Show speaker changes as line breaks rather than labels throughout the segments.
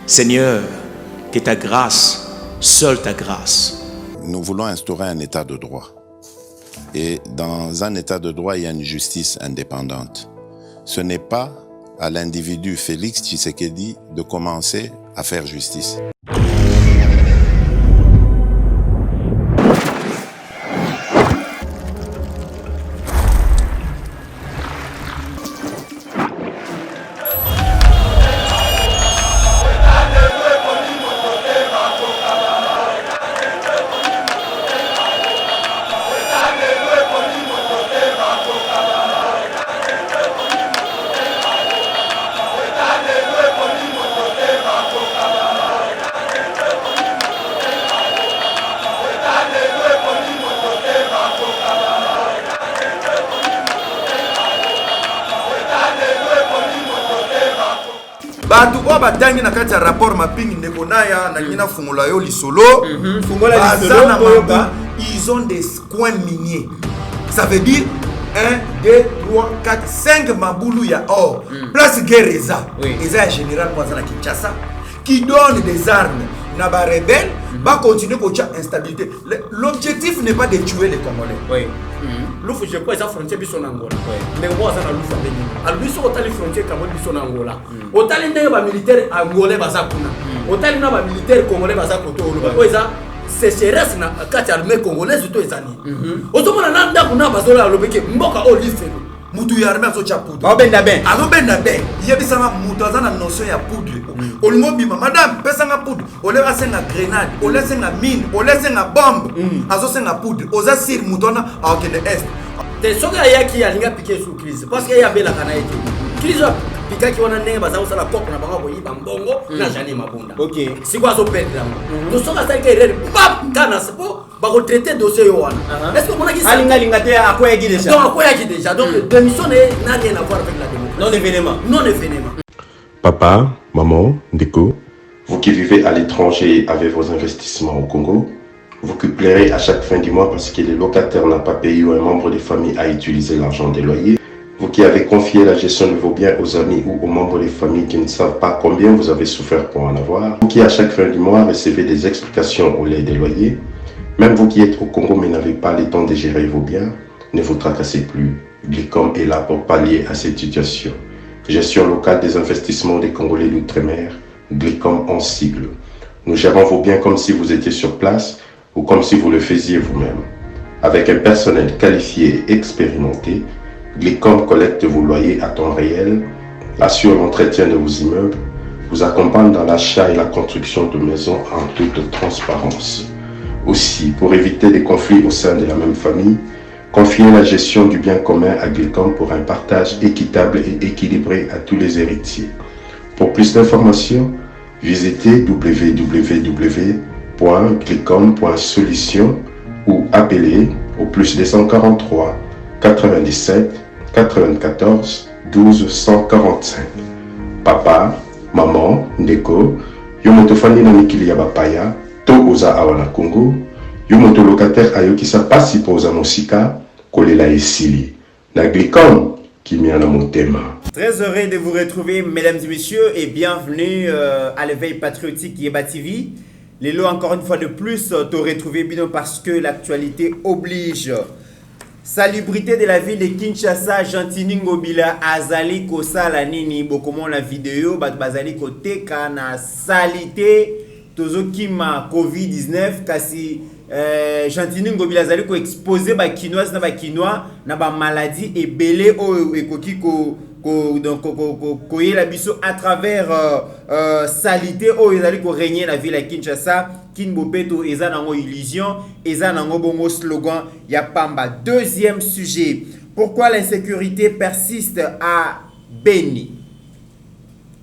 Seigneur, que ta grâce, seule ta grâce.
Nous voulons instaurer un état de droit. Et dans un état de droit, il y a une justice indépendante. Ce n'est pas à l'individu Félix Tshisekedi de commencer à faire justice.
Batu oba dangi na kati ya rapport mapping ndeko naya na ngina fungola yo lisolo
fungola lisolo
ils ont des coins miniers. Ça veut dire 1 2 3 4 5 mabulu ya or. Place guerre eza. Eza ya général Kwanza na Kinshasa qui donne des armes na ba rebelle va continuer kocha instabilité. L'objectif n'est pas de tuer les Congolais.
Oui. Lufu je crois ça frontière biso na Angola. Mais moi ça na lufu ndeni. Albiso otali frontière Cameroun biso na Angola. Otali ndenge ba militaire angolais baza kuna. Otali na ba militaire congolais baza koto oloba. Ko eza sécheresse na kati armée congolaise to ezani. Otomona na ndako na bazola alobeke mboka olifelo.
Mutu ya armée azocha poudre.
Benda ben.
Azobenda ben. Yebisanga mutu azana notion ya poudre. Olingo bima madame pesanga poudre. Oleka senga grenade, oleka senga mine, oleka senga bombe. Azo senga poudre. Oza sir mutona akende est.
Te soka yaki alinga piquer sous crise parce que ya bela kana ete. Crise pika ki wana ndenge baza usala pop na bango boyiba mbongo na jani mabunda. OK. Sikwa zo perdre. To soka sa ke rere pap kana sepo ba ko traiter dossier yo wana. Est-ce que mona ki alinga te akoya ki déjà. Donc akoya ki déjà. Donc démission n'a rien à voir avec la démocratie. Non événement. Non événement.
Papa, maman, Ndeko, vous qui vivez à l'étranger avec vos investissements au Congo, vous qui pleurez à chaque fin du mois parce que les locataires n'ont pas payé ou un membre de famille a utilisé l'argent des loyers, vous qui avez confié la gestion de vos biens aux amis ou aux membres des familles qui ne savent pas combien vous avez souffert pour en avoir, vous qui à chaque fin du mois recevez des explications au lait des loyers, même vous qui êtes au Congo mais n'avez pas le temps de gérer vos biens, ne vous tracassez plus. Glicom est là pour pallier à cette situation. Gestion locale des investissements des Congolais d'outre-mer, Glicom en sigle. Nous gérons vos biens comme si vous étiez sur place ou comme si vous le faisiez vous-même. Avec un personnel qualifié et expérimenté, Glicom collecte vos loyers à temps réel, assure l'entretien de vos immeubles, vous accompagne dans l'achat et la construction de maisons en toute transparence. Aussi, pour éviter des conflits au sein de la même famille, confiez la gestion du bien commun à Glicom pour un partage équitable et équilibré à tous les héritiers. Pour plus d'informations, visitez www.glicom.solution ou appelez au plus 243 97 94 12 145. Papa, maman, Ndeko, yomotofani na mikili ya bapaya, to oza awana Congo, yomoto locataire ayokisa pasi poza mosika, kolela esili. Na Glicom, kimia na motema.
Très heureux de vous retrouver, mesdames et messieurs, et bienvenue à l'éveil patriotique Yeba TV. Les lots, encore une fois de plus, te retrouver bien parce que l'actualité oblige. Salubrité de la ville de Kinshasa, Gentini Ngobila, Azali Kosala Nini, Bokomon la vidéo, Bazali Koteka na salité, Tozo Kima Covid-19, kasi Gentini Ngobila Azali ko exposé ba quinoise na ba quinoa na ba maladie et belé o ekoki ko donc la biso à travers salité o ezali ko régner la ville à Kinshasa. Kinbopeto eza nango illusion, eza nango bongo slogan ya pamba. Deuxième sujet, pourquoi l'insécurité persiste à Beni?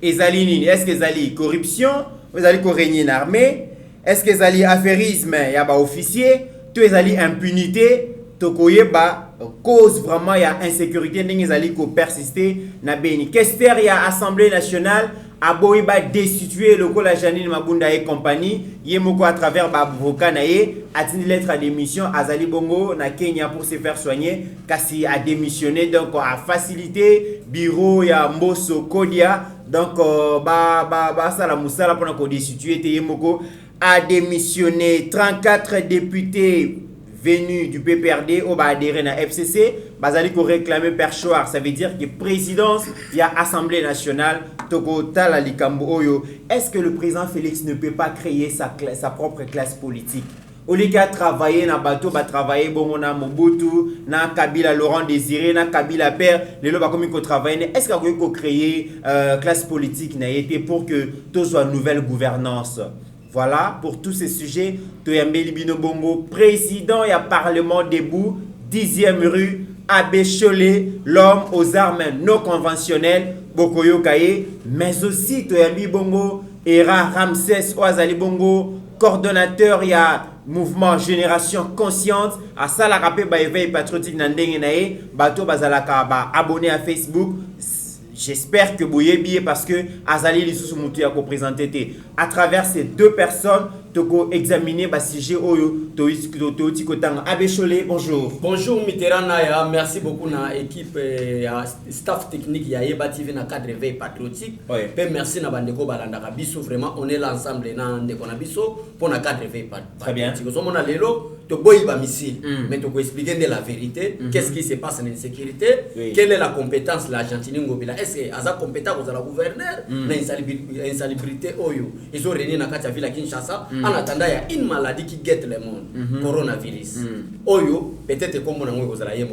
Ezali nini? Est-ce que ezali corruption? Ezali ko régner une armée? Est-ce que ezali affairisme ya ba officier? To ezali impunité? Tokoye ba cause vraiment ya insécurité ndenge ezali ko persister na Beni. Kester ya Assemblée nationale aboyi ba destituer le la Janine Mabunda et compagnie yemoko à travers ba avocat na ye atini lettre à démission azali bongo na Kenya pour se faire soigner kasi a démissionné donc a facilité bureau ya Mboso Kodia donc ça la musala pour ko destituer te yemoko a démissionné. 34 députés venus du PPRD au adhéré à FCC, bazali ko réclamer perchoir, ça veut dire que présidence, il y a Assemblée nationale, Togo Tala Likambo Oyo. Est-ce que le président Félix ne peut pas créer sa propre classe politique? Au lieu de travailler dans bateau, va travailler bon na Mobutu, na Kabila Laurent Désiré, na Kabila Père, les lois comme il travaille. Est-ce qu'il faut créer classe politique n'a été pour que tout soit nouvelle gouvernance? Voilà, pour tous ces sujets, Toyambe Libino Bongo, président et Parlement debout, 10e rue, Abbé Cholet, l'homme aux armes non conventionnelles, Bokoyo Kaye, mais aussi Toyambe Bongo, Era Ramsès Oazali Bongo, coordonnateur, il y a mouvement Génération Consciente, à Salarapé, éveil patriotique Nandenge Nae, Bato Bazalaka, abonné à Facebook. J'espère que vous bien parce que Azali Lissou Moutou a présenté à travers ces deux personnes. Toko examiner ba sujet oyo to kotanga Abbé Cholet. Bonjour.
Bonjour Mitterrand ya, merci beaucoup na équipe staff technique ya Yeba TV na cadre veille patriotique. Pe merci na bandeko balandaka biso, vraiment on est là ensemble na ndeko na biso pour na cadre veille patriotique.
Très bien.
Ko mona lelo to boyi ba missile mais to ko expliquer de la vérité, qu'est-ce qui se passe en insécurité, quelle est la compétence la Argentine Ngobila, est-ce que aza compétent pour la gouverneur na insalubrité oyo. Ils ont réuni na kati ya ville Kinshasa. En attendant, il y a une maladie qui guette le monde, coronavirus. Oyo, peut-être comme on a dit,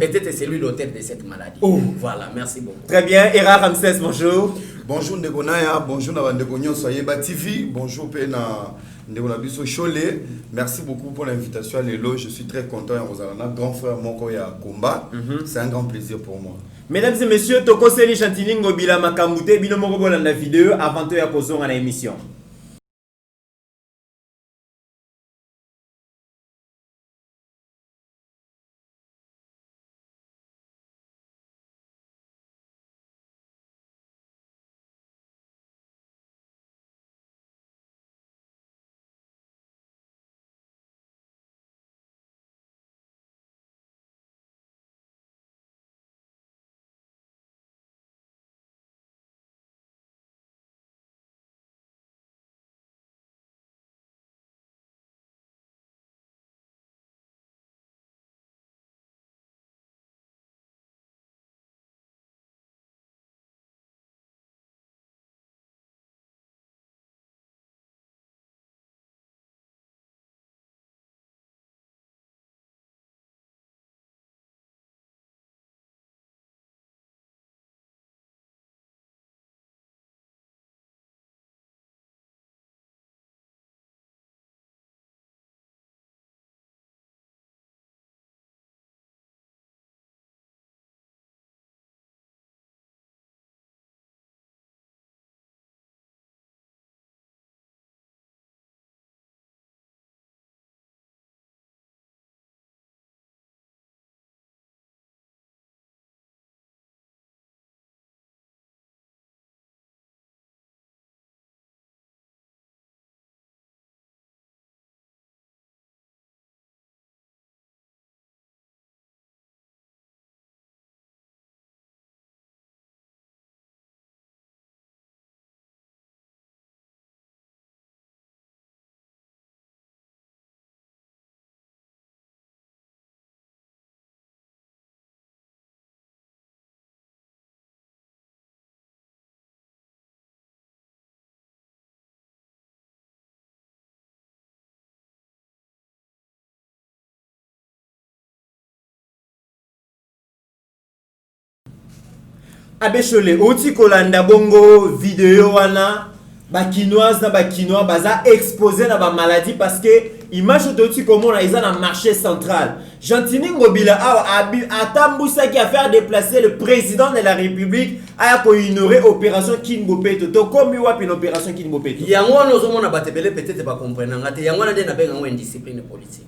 peut-être c'est lui l'auteur de cette maladie. Voilà, merci beaucoup.
Très bien, Era Ramsès, bonjour.
Bonjour Ndegonaya, bonjour Navandegonyo Soyeba TV, bonjour Pena Ndegona Biso Cholet. Merci beaucoup pour l'invitation à l'élo. Je suis très content à grand frère Mokoya Komba. C'est un grand plaisir pour moi.
Mesdames et messieurs, Toko Seli Chantini Ngobila Makamute, Bino Moko dans la vidéo avant de ya poser à l'émission. Abbé Cholet, oti kolanda bongo vidéo wana bakinoise na bakinois baza exposé na ba maladie parce que image oti comment na isa na marché central. Gentini Ngobila a atambusa qui a fait déplacer le président de la République a ko ignorer opération Kingopeto. To comme wapi une opération Kingopeto.
Yango no zomona batebele peut-être pas comprendre ngate yango na de na benga ngo indiscipline politique.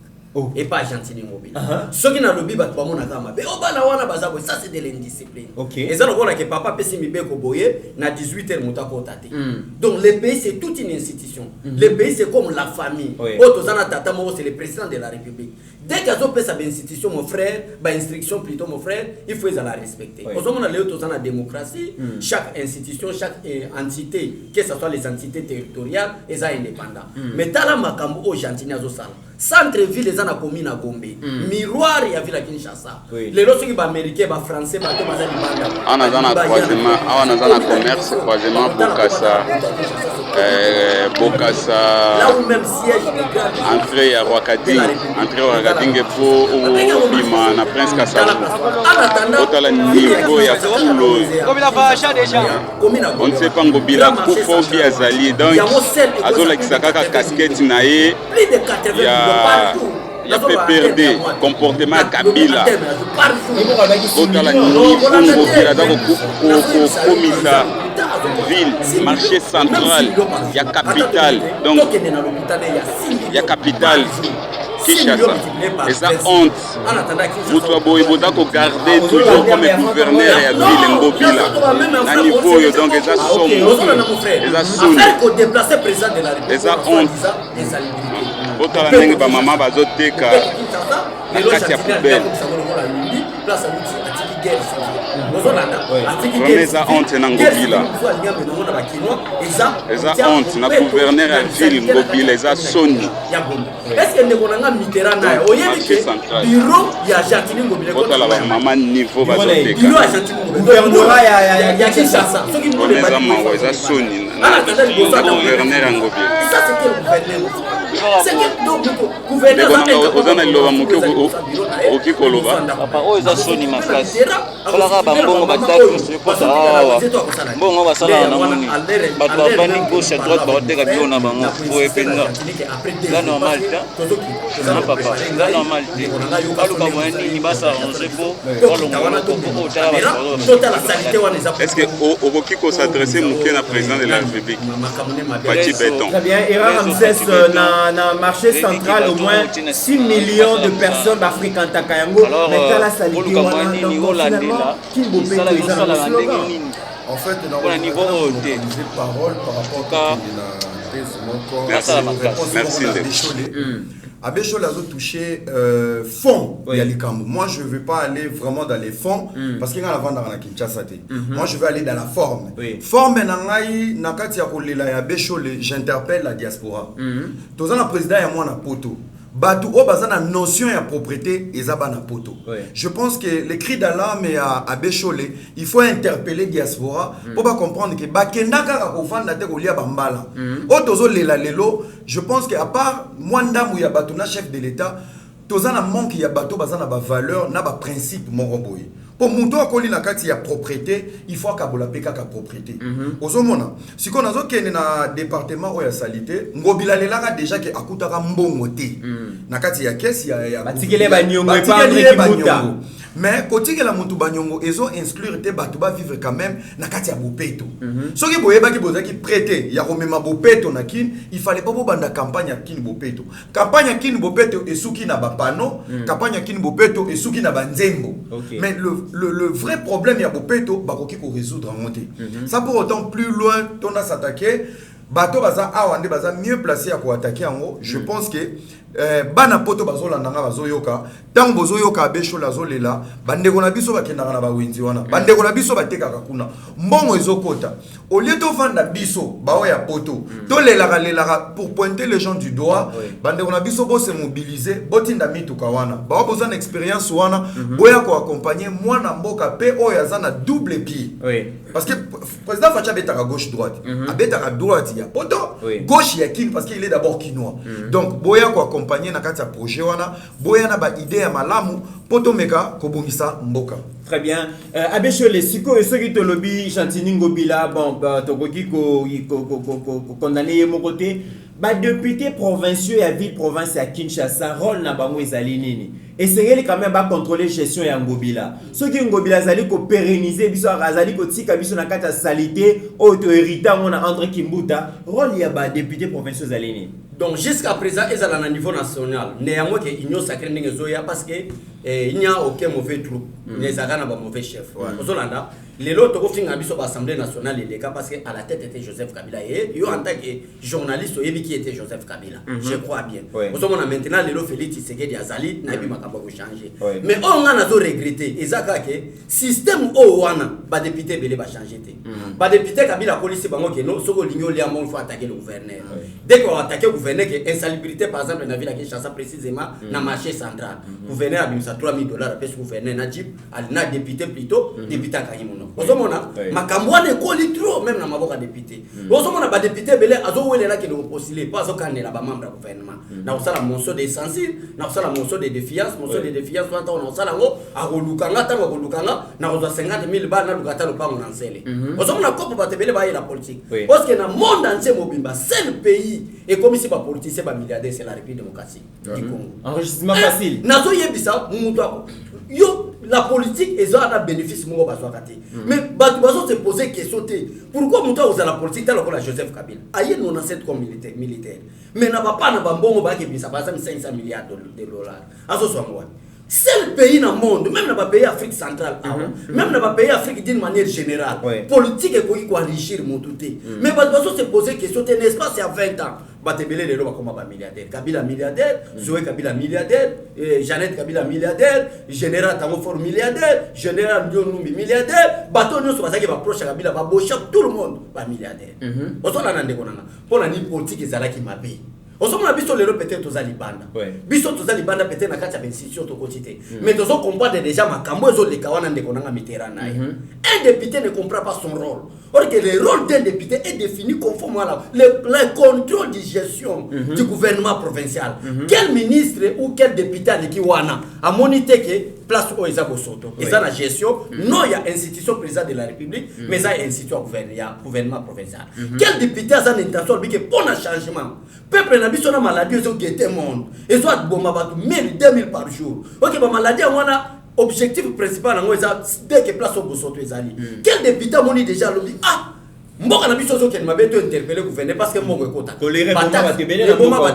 et pas Argentine Mobile. Ce qui n'a lobby bat pas mon akama. Mais au bana wana bazabo, ça c'est de l'indiscipline. Et ça on a que papa pesi mi beko boye na 18h mutako tate. Donc le pays c'est toute une institution. Le pays c'est comme la famille. Otozana tata mo c'est le président de la République. Dès qu'ils ont fait sa institution mon frère, ba instruction plutôt mon frère, il faut la respecter. Au moment où on a la démocratie, chaque institution, chaque entité, que ce soit les entités territoriales, elles sont indépendantes. Mais tala makambo au Argentine azosala. Centre-ville les ana commune à Gombe. Miroir ya ville à Kinshasa. Les autres qui ba américains, ba français, ba Thomas Banda.
On a dans troisièmement, on a dans la commerce, troisièmement Bokassa.
Là où même siège de
entrée à Rwakading, entrée à Rwakading pour Bima na Prince Kassab. Otala niveau ya kulo. On ne sait pas ngobila kufo qui azali donc azola kisaka casquette nae. Il y a PPRD, comportement Kabila. Otala niveau ngobila donc commissaire ville, marché central, il y a capitale. Donc il y a capitale. Kinshasa. Et ça honte. Vous devez garder toujours comme gouverneur et ville Ngobila. À niveau donc ça somme. Et ça sonne. Et ça honte. Votre langue ba maman bazoteka. La carte ya poubelle. Vraiment ça honte na Ngobila. Et ça honte na gouverneur à ville Ngobila. Et ça sonne.
Est-ce que nous avons mis Mitterrand là? Au bureau, il y a Argentine Ngobila.
Maman niveau bazoteka.
Bureau Argentine Ngobila.
Gouvernorat
il y a Kinshasa.
Ceux qui veulent pas manger ça sonne. Gouverneur à Ngobila.
Ça c'est quel gouverneur? C'est quel gouverneur?
Ozana loba muke okikoloba.
Papa oyo za soni makasi. Kolaka bambongo bataki ko sawa. Mbongo basala na moni. Bato bavandi gauche à droite baoteka bio na bango po epenga. La normal ta. Non papa, la normal te. Aluka moyeni ni basa arranger po. Kolonga to po ta ba.
Est-ce que okiko s'adresser muke na président de la République? Pati Béton.
Très bien, Era Ramsès na marché central au moins 6 millions de personnes d'Afrique Takayango. Mais dans la salle qui
en fait, dans le niveau parole par rapport à
merci.
Abbé Cholet a touché fond. Moi, je ne vais pas aller vraiment dans les fonds parce qu'il y a la vente dans la Kinshasa. Moi, je vais aller dans la forme. Forme, j'interpelle la diaspora. Tous les présidents et moi, on a poto. Batou o bazana notion ya propriété ezaba na poto. Je pense que les cris d'alarme à Bécholé, il faut interpeller diaspora pour pas comprendre que bakenda kaka kofanda te kolia bambala. Otozo lela lelo, je pense que à part mwanda mu ya batou na chef de l'état, tozana manque ya batou bazana ba valeur na ba principe moroboy. Pour monter à coller la carte, il y a propriété, il faut qu'à la PK propriété. Ozomona, si on a un département où il y a salité, Ngobila lela déjà que akutara mbongote. Na carte il y a caisse, il y a
batikele banyongo et pas André
mais côté que la montu banyongo, ils ont exclure te batuba vivre quand même na carte ya bopeto. Ce qui boyeba qui boza qui prêter, il y a remema bopeto na kin, il fallait pas banda campagne kin bopeto. Campagne kin bopeto et souki na bapano, campagne kin bopeto et souki na banzembo. Mais le vrai problème, il y a Bopeto, bakoki ko résoudre en monté. Ça pour autant plus loin, on a s'attaquer. Bato baza awande baza mieux placé à quoi attaquer en haut. Je pense que bana poto bazola nanga bazoyoka tant bozoyoka abesho lazolela bande kona biso bakendaka na bawinzi wana bande kona biso batekaka kuna mbongo ezokota au lieu de vendre biso bao ya poto to lela pour pointer les gens du doigt bande kona biso bo se mobiliser botinda mituka wana bao besoin d'expérience wana boya ko accompagner mwana mboka pe oyo azana double pied parce que président Facha betaka gauche droite abetaka droite ya poto gauche ya kin parce qu'il est d'abord quinois donc boya ko accompagner na kati ya projet wana boya na ba idée ya malamu poto meka kobongisa mboka.
Très bien. Abéchole, siko et ceux qui te lobby Chantini Ngobila, bon, tokoki ko condamné mon côté. Bah député provinciaux à ville province à Kinshasa, rôle na bango ezali nini. Essayez quand même à contrôler gestion ya Ngobila. Ceux qui Ngobila zali ko pérenniser biso azali ko tika biso na kata salité auto héritant on a André Kimbuta, rôle ya ba député provinciaux zali nini.
Donc jusqu'à présent, ils sont à niveau national. Néanmoins, il y a sacré parce que il n'y a aucun mauvais troupe. Les Arabes n'ont pas mauvais chef. Les autres ont fait l'Assemblée nationale parce qu'à la tête était Joseph Kabila. Et en tant que journaliste, qui était Joseph Kabila. Je crois bien. Maintenant, les autres Félix Tshisekedi Azali n'a pas changé. Mais on a regretté. Et ça, le système où on a député Belé va changer. Le député Kabila a dit que nous faut attaquer le gouverneur. Dès qu'on attaque le gouverneur, que insalubrité par exemple dans la ville de Kinshasa précisément dans le marché central. Le gouverneur a mis $3 000 parce que le gouverneur Najib a député plutôt député à Kahimono. Ozomona makambwane koli trop même na maboka député. Ozomona ba député belé azowelela ke no postuler pas okanela ba membre gouvernement. Na osala monso de censure, na osala monso de défiance, monso de défiance wanta on osala ngo akolukanga tango akolukanga na ozo 50 000 ba na lukata lo pa mon ensele. Ozomona kopo ba tebele ba la politique. Parce que na monde entier mobimba seul pays et comme si ba politicien ba milliardaire c'est la République démocratique du Congo.
Enregistrement facile.
Nazo yebisa mutu yo la politique est un bénéfice mon mais bazo se poser question pourquoi mutu oza la politique tellement que la Joseph Kabila aye non ancêtre comme militaire mais na pas na bambongo ba kebisa par exemple 500 milliards de dollars azo so moi seul pays dans le monde, même dans le pays Afrique centrale, même dans le pays Afrique d'une manière générale, politique est pour enrichir mon tout. Mais bazo se poser question n'est-ce pas c'est à 20 ans. Batebele les lois comme milliardaire, Kabila milliardaire, Zoé Kabila milliardaire, Jeannette Kabila milliardaire, Général Tamofor milliardaire, Général Dionumbi milliardaire, bateau nous sur ça qui va proche Kabila va bocher tout le monde va milliardaire. On s'en a nandé konana. Pour la politique ezala qui m'a payé. On s'en a biso lelo peut-être aux Alibanda. Biso tous Alibanda peut-être na kati ya institution to quotité. Mais tous on comprendre déjà makambo ezo le kawana ndeko nanga Mitterrand. Un député ne comprend pas son rôle. Or que le rôle d'un député est défini conformément à le contrôle de gestion du gouvernement provincial. Quel ministre ou quel député à l'équiwana a monité que place au Eza Bosoto. Et ça la gestion, non il y a institution président de la République, mais ça il y a institution gouvernement provincial. Quel député a une intention de pour un changement. Peuple n'a pas de maladie, ils ont guetté monde. Ils ont bombardé 1000, 2000 par jour. Ok, ma maladie, on a objectif principal, dès que place au Bosoto ezali. Quel député a dit déjà dit ah mboka na biso zo ken mabe to interpeller gouvernement parce que mongo ekota.
Colère bomba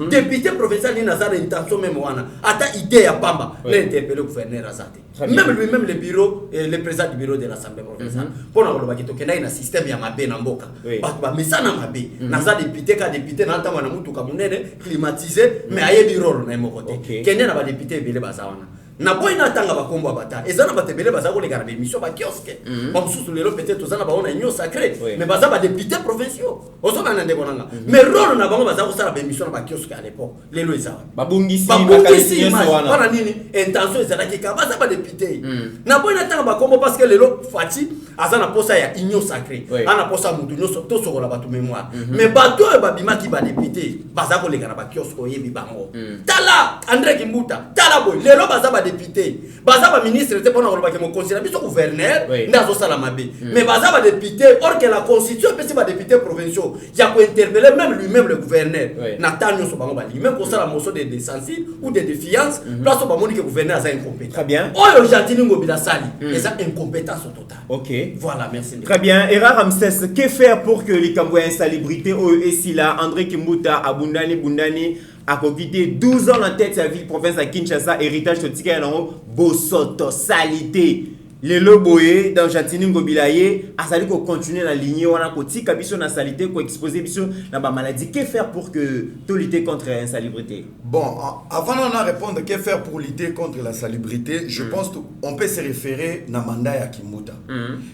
député provincial ni nazara intention même wana. Ata idée ya pamba l'interpeller gouverneur azate. Même lui-même le bureau le président du bureau de l'Assemblée provinciale. Pour na koloba kito kena ina système ya mabe na mboka. Bato ba mesana mabe. Naza député ka député na ntama na mutu ka munene climatisé mais ayebi rôle na mokote. Kenya na ba député bele bazawana. Na boy na tanga ba kombo bata ezana batebele baza ko le garder mission ba kiosque ba mususu lelo peut-être ozana ba ona union sacrée mais baza ba député provinciaux ozona na ndeko nanga mais rôle na bango baza ko sala ba mission na ba kiosque à l'époque lelo ezana
ba bungisi
wana nini intention ezana ki ka baza ba député na boy na tanga ba kombo parce que lelo fati azana posa ya union sacrée ana posa mutu nyonso to sokola batu mémoire mais bato ba bimaki ba député baza ko le garder ba kiosque oyebi bango tala André Kimbuta tala boy lelo baza ba député baza ba ministre te pona ko ba ke mo conseiller biso gouverneur ndazo sala mabe mais baza ba député or que la constitution peut ba député provinciaux ya ko interpeller même lui-même le gouverneur na tanyo so bango ba même pour ça la motion de censure ou de défiance place ba moni que gouverneur a incompétent.
Très bien.
Oyo Jantini Ngobila sali et ça incompétence totale.
OK.
Voilà, merci.
Très bien. Era Ramsès, que faire pour que les Cambouais insalubrité et si là André Kimbuta Bundani a quitté 12 ans en tête de sa ville province à Kinshasa, héritage de Tika Yango, Bosoto, salité. Les loboye dans Jantini Ngobilaye, a sali ko continuer la lignée, on a ko tika biso na salité, ko exposer biso na ba maladie. Que faire pour que tout lutter contre l'insalubrité?
Bon, avant de répondre, que faire pour lutter contre la salubrité, je pense qu'on peut se référer na mandat ya Kimbuta.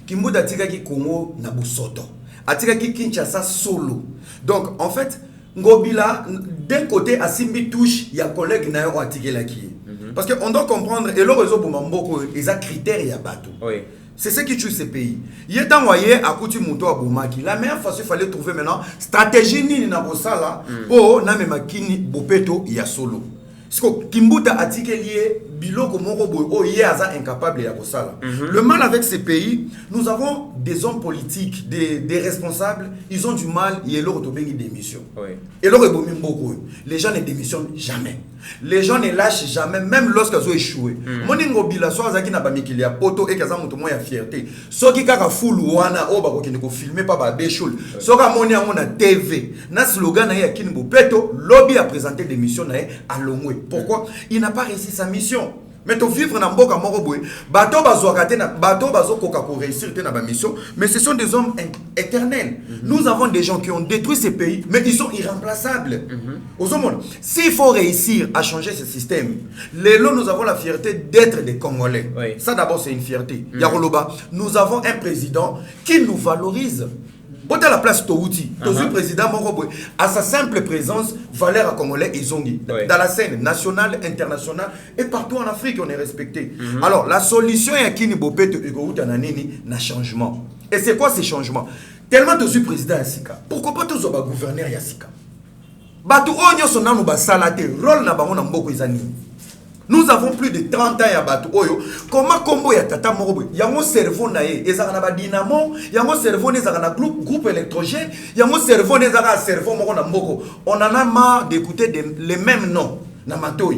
Kimbuta tika ki Congo na Bosoto. Atika ki Kinshasa solo. Donc en fait, Ngobila, d'un côté, à Simbi touche, il y a un collègue qui a attaqué la qui. Parce qu'on doit comprendre, et le réseau Boumamboko, ils ont critères, il y a bateau. C'est ce qui tue ces pays. Il est envoyé à Kouti Mouto à Boumaki. La meilleure façon, il fallait trouver maintenant stratégie ni na bosala pour na memakini bopeto il y a solo. Parce que Kimbuta a lié biloko moko boy o yaza incapable ya kosala. Le mal avec ces pays, nous avons des hommes politiques, des responsables, ils ont du mal, et leur autobengi démission. Et leur beaucoup. Les gens ne démissionnent jamais. Les gens ne lâchent jamais, même lorsqu'ils ont échoué. Moningo bila so azaki na bamikili ya poto et kaza mutu mo ya fierté. Soki kaka full wana o ba ko kende ko filmer pa ba beshul. Soka moni yango na TV. Na slogan na ya Kinbo Peto, lobby a présenté des missions na à Longwe. Pourquoi? Il n'a pas réussi sa mission. Mais to vivre na mboka moko boy, bato bazwaka na bato bazokoka ko réussir na ba mission, mais ce sont des hommes éternels. Nous avons des gens qui ont détruit ces pays, mais ils sont irremplaçables. S'il faut réussir à changer ce système, nous avons la fierté d'être des Congolais. Ça d'abord c'est une fierté. Yaroloba, nous avons un président qui nous valorise. Quand à la place Touti, le président Moroboy, à sa simple présence, valeur à Congolais et Zongi. Dans la scène nationale, internationale, et partout en Afrique, on est respecté. Alors, la solution est qu'il n'y a changement. Et c'est quoi ces changements? Tellement tu suis président Yassika. Pourquoi pas tous les gouverneurs Yassika? Batu onyo sonanu ba salate, rôle na bango na mboko izani. Nous avons plus de 30 ans à Batu Oyo. Comment combo ya tata morobo? Yango cerveau na ye, ezaka na dynamo, yango cerveau nezaka na groupe électrogène, yango cerveau nezaka cerveau moko na mboko. On en a marre d'écouter les mêmes noms na matoi.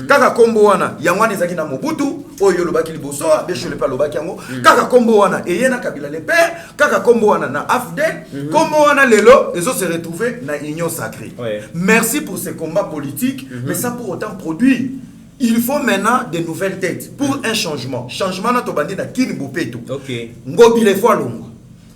Kaka combo wana, yango nezaki na Mobutu, Oyo lobaki liboso, beshole pa lobaki yango. Kaka combo wana, eyena Kabila le père, kaka combo wana na AFDEL, combo wana lelo, ils ont se retrouvé na union sacrée. Merci pour ces combats politiques, mais ça pour autant produit. Il faut maintenant des nouvelles têtes pour un changement. Changement na tobandi na Kinbo Peto. Ngobile fois longo.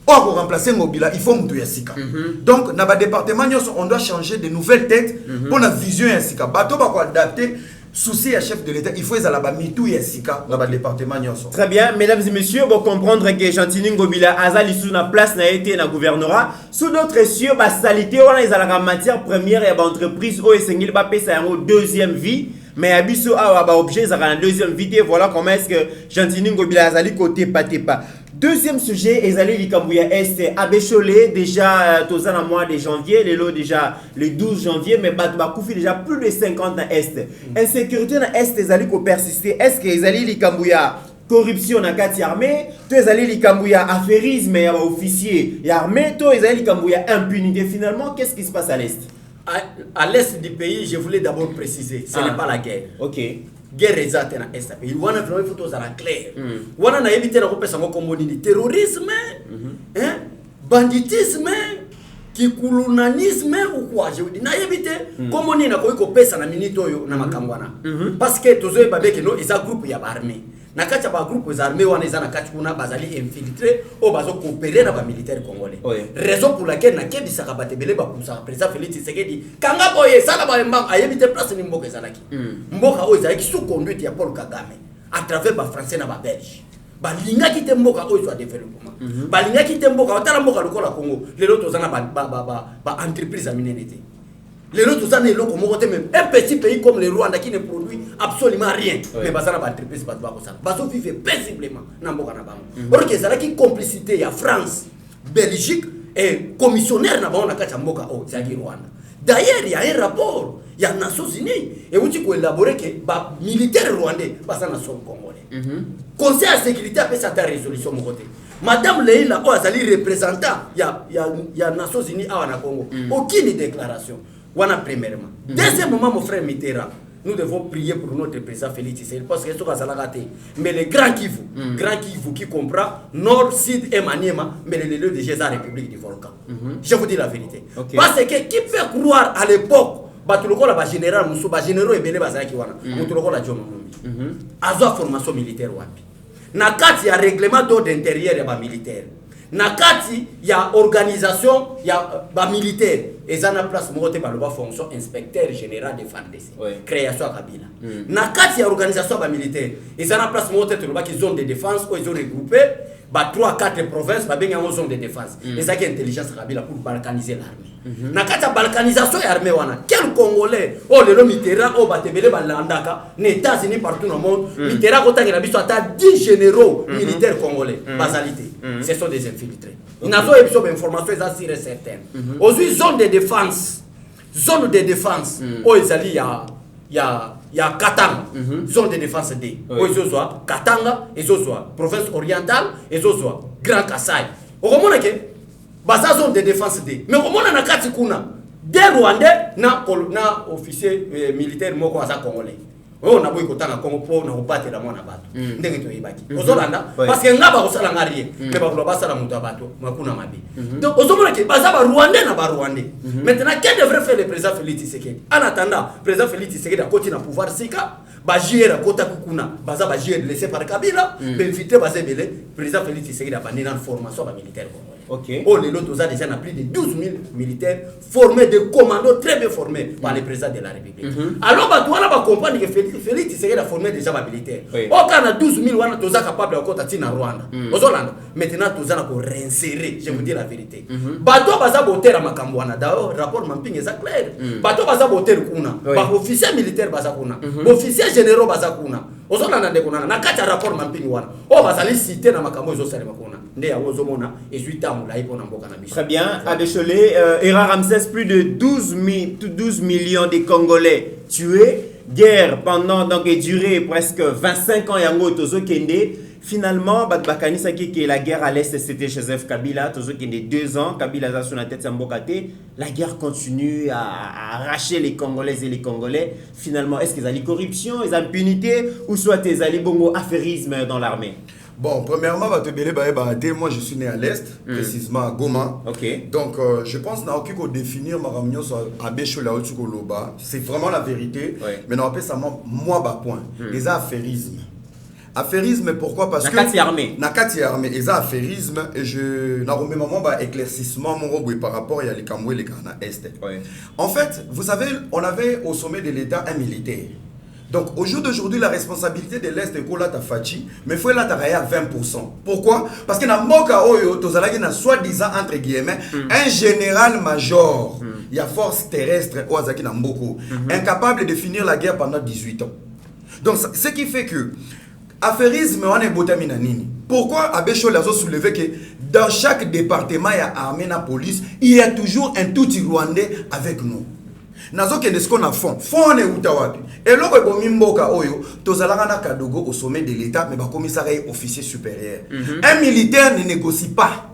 Or pour remplacer Ngobila, il faut Moutou Yassika. Donc dans le département on doit changer de nouvelles têtes pour la vision Yassika. Bato ba ko adapter souci à chef de l'État, il faut la Mitou Yassika dans le département.
Très bien, mesdames et messieurs, vous comprendre que Gentini Ngobila Azali sous la place n'a été na gouvernorat. Sous d'autres cieux, bah salité on a la matière première et entreprise au Sengil ba pesa en deuxième vie. Mais Abisso a objet ça la deuxième vidéo. Voilà comment est-ce que Gentini Ngobila Azali côté patepa. Deuxième sujet, Ezali Likambouya Est, Abécholé, déjà, tous en mois de janvier, les lots déjà le 12 janvier, mais Batbakoufi déjà plus de 50 dans Est. Insécurité dans Est, Ezali ko persister. Est-ce que Ezali Likambouya corruption dans la armée, toi Ezali Likambouya affairisme, il y a officier, il y a armée, toi Ezali Likambouya impunité. Finalement, qu'est-ce qui se passe à l'Est?
À l'Est du pays, je voulais d'abord préciser, ce n'est pas la guerre.
Ok.
Guerre exacte na est pays wana vraiment il faut tous la clair wana na éviter la kopesa ngo kombo ni terrorisme banditisme kikulunanisme ou quoi je dis na éviter kombo ni na ko pesa na minute oyo na makangwana parce que tozo ba beke no isa groupe ya armée na kati ba groupe za armée wana isa na kati kuna bazali infiltré o bazo coopérer na ba militaire congolais raison pour laquelle na kebisa ka batebele ba kusa président Félix Tshisekedi kanga boye sala ba mbam a éviter place ni mboka ezalaki mboka o ezalaki sous conduite ya Paul Kagame à travers ba français na ba belge balinga ki te mboka o soit développement balinga ki te mboka otala mboka lokola Congo lelo tozana ba entreprise aminenete lelo tozana eloko moko te même un petit pays comme le Rwanda qui ne produit absolument rien mais bazana ba entreprise ba ko sala baso vivre paisiblement na mboka na bango or que ça qui complicité ya France Belgique et commissionnaire na bango na kati mboka o zaki Rwanda. D'ailleurs il y a un rapport il y a Nations Unies et où tu peux élaborer que ba militaire rwandais bazana son congolais. Conseil de sécurité a fait cette résolution mon côté. Madame Leila Oazali représentant il y a Nations Unies à Congo. Aucune déclaration. Voilà premièrement. Deuxièmement mon frère Mitterrand, nous devons prier pour notre président Félix Tshisekedi parce que c'est ça la raté. Mais le Grand Kivu qui comprend Nord, Sud et Maniema, mais le lieu de la République du Volcan. Je vous dis la vérité. Parce que qui peut croire à l'époque batuloko la général Moussou ba généraux et belé bazaki wana mutuloko la John Mumbi azo formation militaire wapi na kati ya règlement d'ordre intérieur ya ba militaire na kati ya organisation ya ba militaire ezana place mokote ba loba fonction inspecteur général de FARDC création Kabila na kati ya organisation ba militaire ezana place mokote to loba ki zone de défense ou zone regroupée ba 3-4 provinces ba benga zone de défense ezaki intelligence Kabila pour balkaniser l'armée na kati ya balkanisation ya armée wana quel congolais oh le Mitterrand oh batebele balandaka les États-Unis partout dans le monde Mitterrand kotangela biso ata 10 généraux militaires congolais basalité ce sont des infiltrés nazo ebiso information est assez certaine aujourd'hui zone de défense oh ezali ya il y a Katanga, zone de défense D. Oui, ce soit Katanga, et ce soit province orientale, et ce soit Grand Kassai. Au moment que basa zone de défense D. Mais au moment na kati kuna des Rwandais na officier militaire moko asa congolais. On a beau kotanga Congo pour na battre la mona bato. Ndenge to yibaki. Ozolanda parce que ngaba kosala ngariye. Mais ba kuloba sala muto bato makuna mabi. Donc ozomona ke basa ba Rwandais na ba Rwandais. Maintenant qu'est devrait faire le président Félix Tshisekedi? En attendant, président Félix Tshisekedi a continué à pouvoir sika ba jiera kota kukuna basa ba jiera laissé par Kabila, bénéficier basa belé président Félix Tshisekedi a banni dans formation ba militaire congolais.
OK.
Oh, les lots déjà n'a plus de 12 000 militaires formés, de commandos très bien formés par le président de la République. Alors, on va comprendre que Félix Tshisekedi a formé déjà les militaires. Oh, quand on a 12 000, on est capable de faire en Rwanda. Maintenant, on va réinsérer, je vous dis la vérité. Bato baza boter à Makambouana, d'ailleurs, rapport Mamping est clair. Bato baza boter kuna, officier militaire baza kuna, officier généraux baza kuna. Ozolanda de kuna, na kata rapport Mamping wana. Oh, bazali cité na Makambo ezosala makuna. Nde ya ozomona, esuita mula ipo na mboka na biso.
Très bien, Adécholé, Era Ramsès, plus de 12 millions de Congolais tués. Guerre pendant donc duré presque 25 ans yango tozo kende. Finalement, Bakani Saki que la guerre à l'est c'était Joseph Kabila, tozo kende 2 ans, Kabila a sur la tête Sambokate. La guerre continue à arracher les Congolaises et les Congolais. Finalement, est-ce qu'ils ont la corruption, ils ont l'impunité ou soit ils ont bongo affairisme dans l'armée?
Bon, premièrement, moi je suis né à l'Est, précisément à Goma.
Okay.
Donc je pense qu'il faut définir ma réunion sur Abéchola Loba. C'est vraiment la vérité.
Ouais.
Mais on appelle ça moi point. Les affairismes. Affairisme, pourquoi? Parce que
Nakati armée.
Nakati armée, les affairismes, et je n'ai pas éclaircissement par rapport à l'Ikamoué, les Ghana Est.
Ouais.
En fait, vous savez, on avait au sommet de l'État un militaire. Donc, au jour d'aujourd'hui, la responsabilité de l'Est est là, Fachi, mais il faut là, à 20%. Pourquoi? Parce que dans Moka Oyo, il y a soi-disant, entre guillemets, un général-major, il y a force terrestre, Oazaki Namboko, incapable de finir la guerre pendant 18 ans. Donc, ce qui fait que, affairisme, on est botamina nini. Pourquoi Abécho l'a soulevé que dans chaque département, il y a armée, la police, il y a toujours un tout Rwandais avec nous. Nazo kende ce qu'on a fond on est utawapi et loko bomi mboka oyo tozalaka na kadogo au sommet de l'état mais ba commissariat officier supérieur. Un militaire ne négocie pas.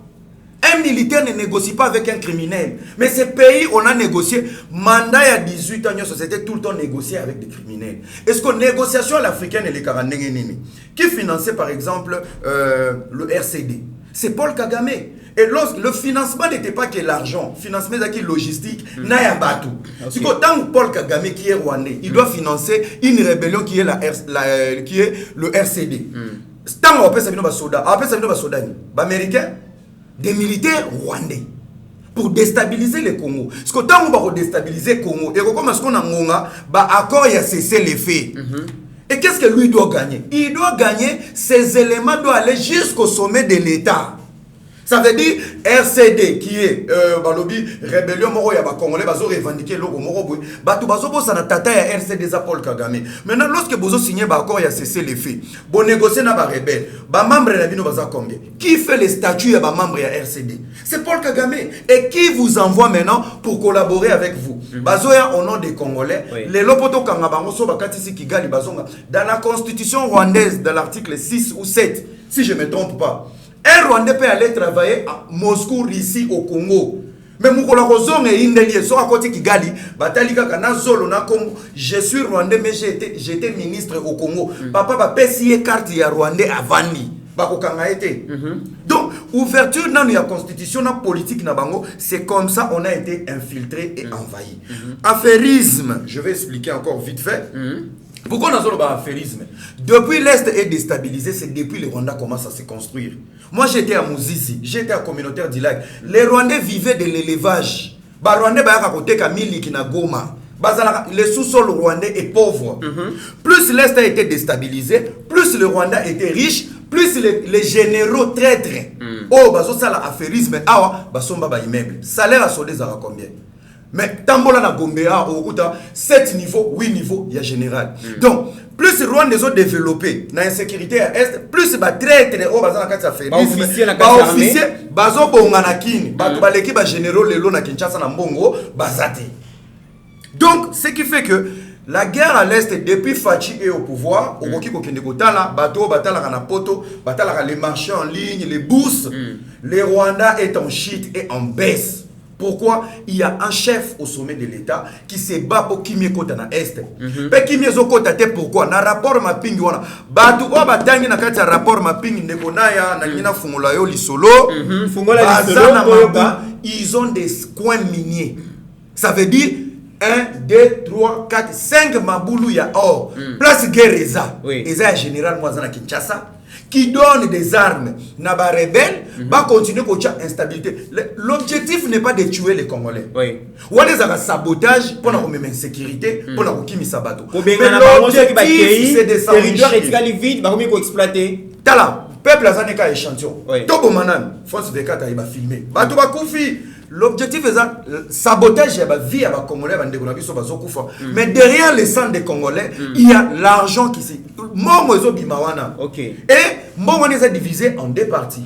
Un militaire ne négocie pas avec un criminel. Mais ce pays, on a négocié, mandat il y a 18 ans, c'était tout le temps négocié avec des criminels. Est-ce que négociation l'africaine et les Karanengenini qui finançait par exemple le RCD? C'est Paul Kagame. Et le financement n'était pas que l'argent, financement qui logistique, n'a pas tout. C'est que tant Paul Kagame qui est rwandais, il doit financer une rébellion qui est qui est le RCD. Tant on appelle ça américain, des militaires rwandais pour déstabiliser le Congo. Parce que tant on va déstabiliser le Congo, et comme ce qu'on a accord il a cessé les faits. Et qu'est-ce que lui doit gagner? Il doit gagner, ces éléments doivent aller jusqu'au sommet de l'État. Ça veut dire RCD qui est balobi rébellion moro ya ba congolais bazo revendiquer logo moro boy batu bazo bosa na tata ya RCD za Paul Kagame. Maintenant lorsque bozo signer ba accord ya cesser les faits, bon négocier na ba rebelle, ba membre la bino baza combien? Qui fait les statuts ya ba membre ya RCD? C'est Paul Kagame et qui vous envoie maintenant pour collaborer avec vous. Bazo ya au nom des Congolais, les lopoto kanga bango so bakatisi Kigali bazonga dans la constitution rwandaise dans l'article 6 ou 7 si je me trompe pas. Un Rwandais peut aller travailler à Moscou, ici au Congo. Mais Moukola Kozong et Indeli, so à côté Kigali, Batalika Kana Zolo na Congo. Je suis Rwandais, mais j'étais ministre au Congo. Papa va payer carte ya Rwandais avant ni. Donc, ouverture dans la constitution, dans la politique, c'est comme ça on a été infiltré et envahi. Affairisme, je vais expliquer encore vite fait. Pourquoi on a un affairisme? Depuis l'Est est déstabilisé, c'est depuis le Rwanda commence à se construire. Moi j'étais à Mouzizi, j'étais à communautaire du lac. Les Rwandais vivaient de l'élevage. Les Rwandais Goma. Le sous-sol rwandais est pauvre. Plus l'Est a été déstabilisé, plus le Rwanda était riche, plus les généraux traîtres. Oh, baso ça l'affairisme, awa, basomba ba immeuble. Salaire à solder ça combien? Mais Tambola na Gombea, au 7 niveaux, 8 niveaux, il y a général. Donc, plus le Rwanda ont développé dans l'insécurité à Est, plus il traître, oh, bazana kati affairisme, officier, bazo bonga na kini, baleki ba généraux lelo na Kinshasa na Mbongo, bazate. Donc, ce qui fait que La guerre à l'Est, depuis Fachi est au pouvoir, au Roki Kokendekotala, bateau, batala Kanapoto, batala les marchés en ligne, les bourses, les Rwandais est en chute et en baisse. Pourquoi? Il y a un chef au sommet de l'État qui se bat pour Kimie Kota na Est. Mais Kimie Zokota te pourquoi? Na rapport mapping wana. Batu wa batangi na kati ya rapport mapping nekonaya na ngina fungola yo lisolo.
Fungola lisolo
ils ont des coins miniers. Ça veut dire 1, 2, 3, 4, 5 Maboulou ya or. Place Guerreza. Eza ya général Mwazana Kinshasa. Qui donne des armes na ba rebelle, va continuer à instabilité. L'objectif n'est pas de tuer les Congolais. Ou les un sabotage pour la même insécurité, pour la kimi sabato.
Mais l'objectif c'est de s'enrichir. Vite, va exploiter.
Tala, peuple a zaneka échantillon. Tobo manan, France 24 a filmé. Bato ba koufi. L'objectif est sabotage de la vie à la Congolais, mais derrière les sangs des Congolais, il y a l'argent qui s'est. Et Momones est divisé en deux parties.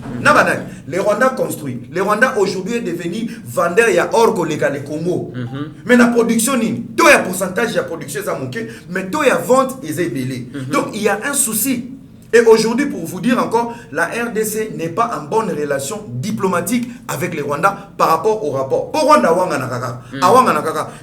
Les Rwandais construisent. Les Rwandais aujourd'hui est devenu vendeur et orgo légal les Congo. Mais la production, tout y pourcentage de la production, mais tout y a vente et belé. Donc il y a un souci. Et aujourd'hui, pour vous dire encore, la RDC n'est pas en bonne relation diplomatique avec les Rwandais par rapport au rapport. Pour Rwanda,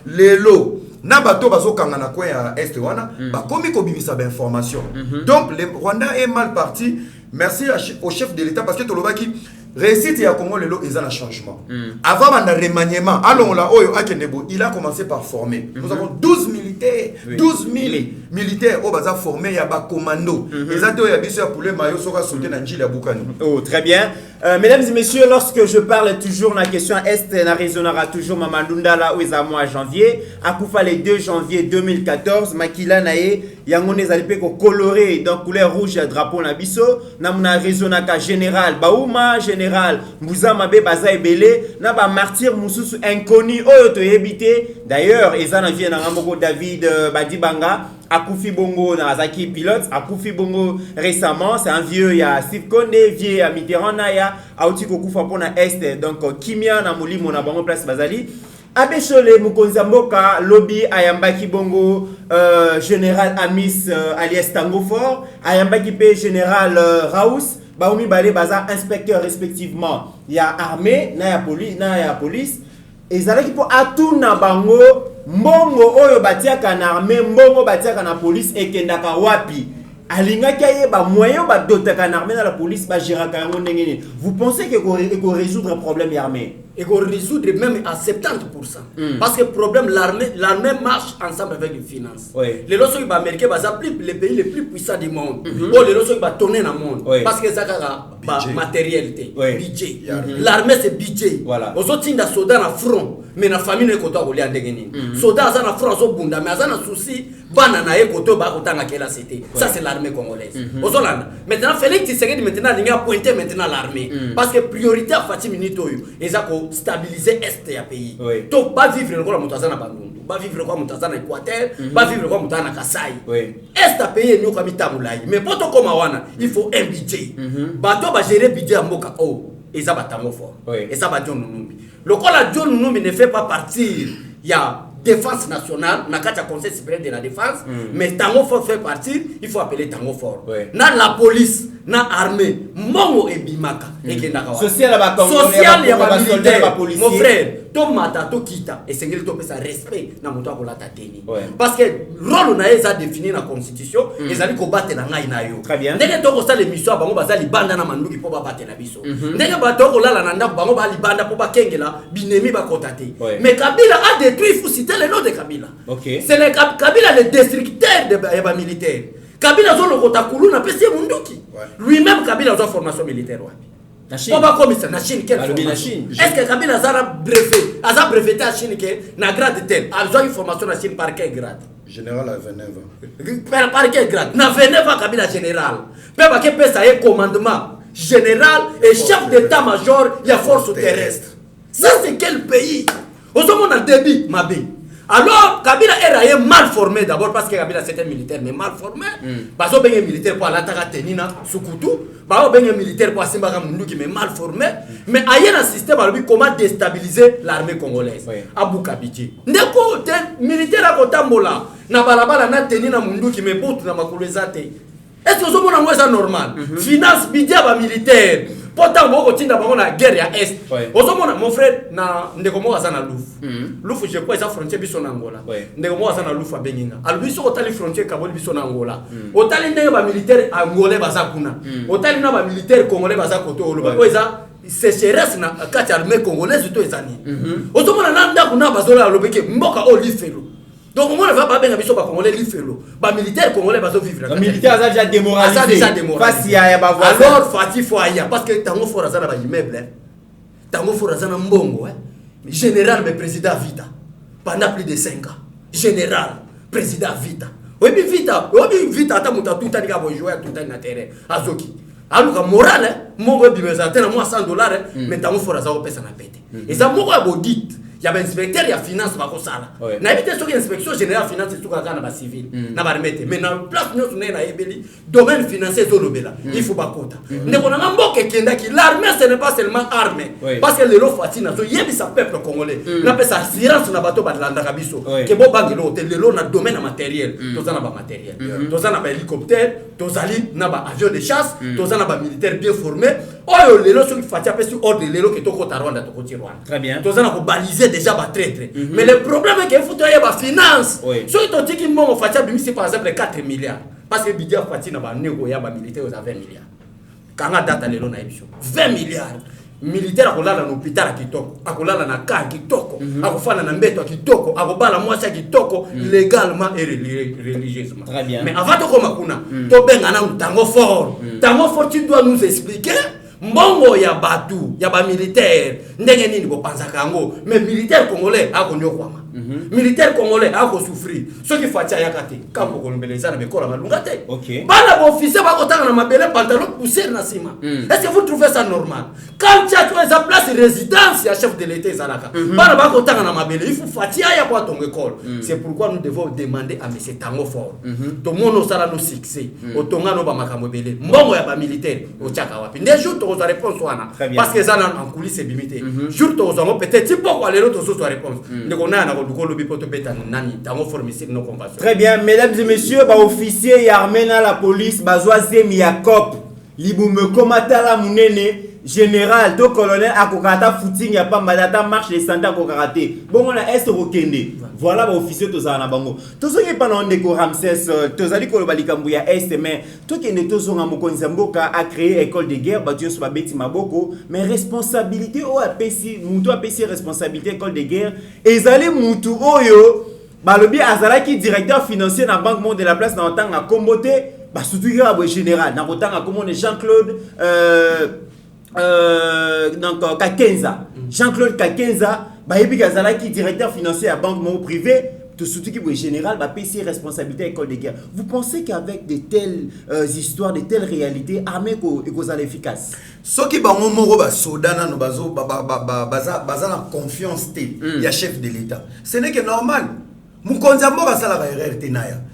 les lots, Nabato bazo kangana kwe à Est wana, ba komi ko bimisa ba information. Donc le Rwanda est mal parti. Merci au chef de l'État parce que Tolobaki réussite ya Congo le lot ils ont un changement. Avant le remaniement, allons là oyo Akenebo, il a commencé par former. Nous avons 12 militaires, 12 000 militaires au bazar formés ya ba commando. Les ato ya biso ya poulet mayo soka sauter na njila bukani.
Oh, très bien. Mesdames et messieurs, lorsque je parle toujours de la question Est, na résonnera toujours Mamandunda là où ils ont mois janvier, Akoufa le 2 janvier 2014, Makila nae yangone zalipe ko coloré donc couleur rouge drapeau na biso, namuna résonnaka général Baouma, général Mbouza Mabe Baza Ebele, na ba martyr mususu inconnu oyo to yebité. D'ailleurs, ezana vient na Ngamboko David Badibanga Akoufi Bongo Narazaki pilote, Akoufi Bongo récemment, c'est un vieux, il y a Steve Kone, vieux, il y a Mitterrand, il y a Aouti Kokoufa pour na Est, donc Kimia na Moli Mona Bango place Bazali. Abeshole Mukonzamboka, lobby Ayambaki Bongo, général Amis alias Tango Fort, Ayambaki P général Raous, Baoumi Bale Baza inspecteur respectivement. Il y a armée, na ya police, et Zalaki pour Atuna Bango. Mbongo oyo batiaka na armée, mbongo batiaka na police et kendaka wapi alinga kaye ba moyen ba dotaka na armée na la police ba giraka yango ndengene. Vous pensez que ko résoudre problème armée
et qu'on résoudre même à 70%. Parce que le problème, l'armée marche ensemble avec les finances. Les lois sont américains, les pays les plus puissants du monde. Les lois sont tourner dans le monde. Parce que ça a matérialité, budget. L'armée c'est budget. Aux autres, il y a des soldats dans le front, mais dans la famille, il y a des soldats qui sont dans le front, mais il y a des soucis. Ça c'est l'armée congolaise. Maintenant, Félix Tshisekedi maintenant il a pointé maintenant l'armée. Parce que priorité à Fatim Nitoyo, ils ont stabiliser Est et pays. Donc pas vivre le Moutazana Bandundu, pas vivre le Moutazana Équateur, pas vivre le Moutazana Kassai. Est à pays nous comme Tamoulaï. Mais pour comme Awana, il faut un budget. Bato va gérer budget à Moka O. Et ça va tango fort. Et ça va John Numbi. Le cas là John Numbi ne fait pas partir. Il y a défense nationale, na kati conseil supérieur de la défense, mais Tango Fort fait partir, il faut appeler Tango Fort. Na la police, na armée, Mongo et Bimaka.
Social
et militaire, mon frère, ton mata, to kita, et c'est qu'il te ça respect, na moto à la tateni. Parce que rôle na eza défini dans la constitution, ils allaient combattre na ngai na yo.
Très bien.
Dès que tu as les missions, bango bazali banda na manduki pour battre na biso. Dès que bato la la nanda bango bali banda pour ba kengela, binemi ba kotate. Mais Kabila a détruit, il faut citer le nom de Kabila. C'est le Kabila le destructeur de militaire. Kabila zo lokota kuluna pesi munduki. Lui-même Kabila a formation militaire wapi.
La Chine.
La Chine, quelle formation? Est-ce que Kabila a breveté à Chine que na grade tel a besoin d'une formation à Chine par quel grade?
Général à Venève.
Par quel grade? Na Venève Kabila général. Peuple qui peut ça commandement général et chef d'état-major il y a force terrestre. Ça c'est quel pays? Au moment on a débit Mabé. Alors, Kabila est mal formé d'abord parce que Kabila c'était militaire, mais mal formé. Parce que bien militaire pour l'attaque tenina Soukoutou, parce que bien militaire pour Simba Munduki, mais mal formé. Mais ailleurs un système comment déstabiliser l'armée congolaise. Abou Kabiti. Ndeko militaire à Kotambola, na balabala na tenina Munduki, mais bout na makulezate. Est-ce que vous avez ça normal? Finance budget militaire. Pourtant, vous avez la guerre à Est. Mon frère, Ndekomo Azana Louf. Louf, je crois que c'est la frontière de Angola. Ndekomo Azana Louf à Benina. Alors, ils sont au frontière de Angola. Au Tali militaire angolais Bazakuna. Au Tali militaire congolais Bazakoto. C'est sécheresse na kati armée congolaise to ezani. Au moment nanda kuna bazola lobeke mboka olifelo. Donc on ne va pas bien biso ba congolais lifelo. Ba militaire congolais bazo vivre.
Le militaire a déjà démoralisé. Face à ba voisin.
Alors Fati Foya parce que tango fora za ba immeuble. Tango fora za na mbongo général mais président Vita pendant plus de 5 ans. Général président Vita. Obi Vita ata muta tout tani ka bo jouer tout tani na terrain. Azoki. Alors que moral mon bimeza tena moi $100 mais tango fora za ko pesa na pete. Et ça mo ko bodit. Il y a un inspecteur, il y a finance, il y a une inspection générale finance, il y a un civil. Mais dans la place, nous avons domaine financier, il faut pas compter. L'armée, ce n'est pas seulement armée. Parce que les lots fatiguent, il y a un peuple congolais. On appelle ça assurance sur le bateau de l'Andarabiso. Que bon banque l'hôtel, les lots, on a domaine matériel. Tous en a matériel. Tous en a hélicoptère, tous en a avion de chasse, tous en a militaire bien formé. Oh, les lots sont fatigués, sur ordre, les lots qui sont à Rwanda,
très bien.
Tous en a balisé déjà pas traître. Mais le problème est qu'il faut qu'il y ait la finance. Si on dit qu'il faut faire par exemple 4 milliards. Parce que le budget Fatih n'a pas négocié avec les militaires à 20 milliards. Quand on a date à l'élo, 20 milliards. Militaire a kolala na hôpital à Kitoko, a kolala na ka Kitoko, a kofana na mbeto à Kitoko, a kobala mwasi à Kitoko légalement et religieusement.
Très bien.
Mais avant de commencer, to benga na tango fort. Tango fort, tu dois nous expliquer. Mbongo ya batu, ya ba militaire, ndenge nini bo panzaka ngo, mais militaire congolais a konyo kwama. Militaire congolais a ko souffrir. Ce qui fatia yakate, kambo kolombeleza na mekola malungate.
OK.
Bana bo officier ba kotanga na mabele pantalon pousser na sima. Est-ce que vous trouvez ça normal? Quand tu as sa place résidence, ya chef de l'État zalaka. Bana ba kotanga na mabele, il faut fatia ya kwa ton école. C'est pourquoi nous devons demander à monsieur Tango Fort. To mono sala no succès. Otonga no ba makambo belé. Mbongo ya ba militaire, o chaka wapi. Ndejo to za réponse wana. Parce que ça en coulisses c'est limité. Jour to za peut-être si pourquoi les autres so réponse. Ndeko na na ko lobi poto beta nani Tango Fort mais nos conventions.
Très bien, mesdames et messieurs, ba officier ya armena la police bazwa zemi ya cop. Libu me komata la munene général to colonel akokata footing ya pas madata marche les standards ko karaté. Bon on a est rokende. Voilà ba officier to za na bango. To so ki pendant ndeko Ramsès to zali ko balikambu ya est mais to kende to zo nga mokonzi mboka a créé école de guerre ba so ba beti maboko mais responsabilité o apesi mutu apesi responsabilité école de guerre ezali mutu oyo balobi azalaki directeur financier na banque monde de la place na otanga kombote ba surtout ya général na otanga komone Jean-Claude donc Kakenza Jean-Claude Kakenza ba yebi kazalaki directeur financier à banque monde privé tout surtout qui est général ba PC responsabilité école de guerre. Vous pensez qu'avec de telles histoires, de telles réalités armée ko efficace?
Ce qui bango moko ba sodana no bazo baza na confiance té ya chef de l'État. Ce n'est que normal. Mukonza mboka sala ka RRT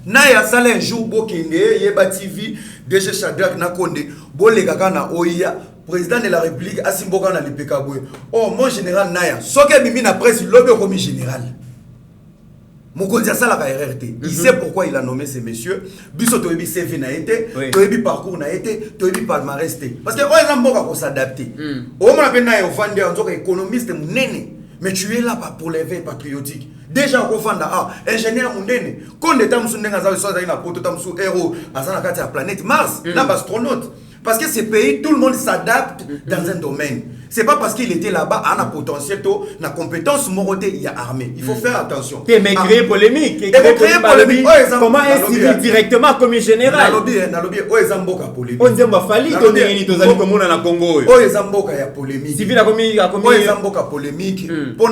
naya sala un jour bokende yeba TV DG Shadrack Nakonde bolega kana oya président de la République asimboka na lipeka boye. Oh mon général naya soke bimi na presse lobe comme général. Mukonza sala ka RRT. Il sait pourquoi il a nommé ces messieurs. Biso toyebi CV na été, toyebi parcours na été, toyebi palmarès té. Parce que oya mboka ko s'adapter. O mona pe naya ofande en tant qu'économiste munene. Mais tu es là pour l'éveil patriotique. Déjà, on fait ingénieur mondaine. Quand on est dans le héros, à la planète Mars, l'astronaute. Parce que ces pays, tout le monde s'adapte dans un domaine. C'est pas parce qu'il était là-bas, on a potentiel, on a compétence, moroté, il y a armée. Il faut faire attention.
Mais créer polémique. Comment est civil directement comme général?
On polémique. Civil a polémique. Pour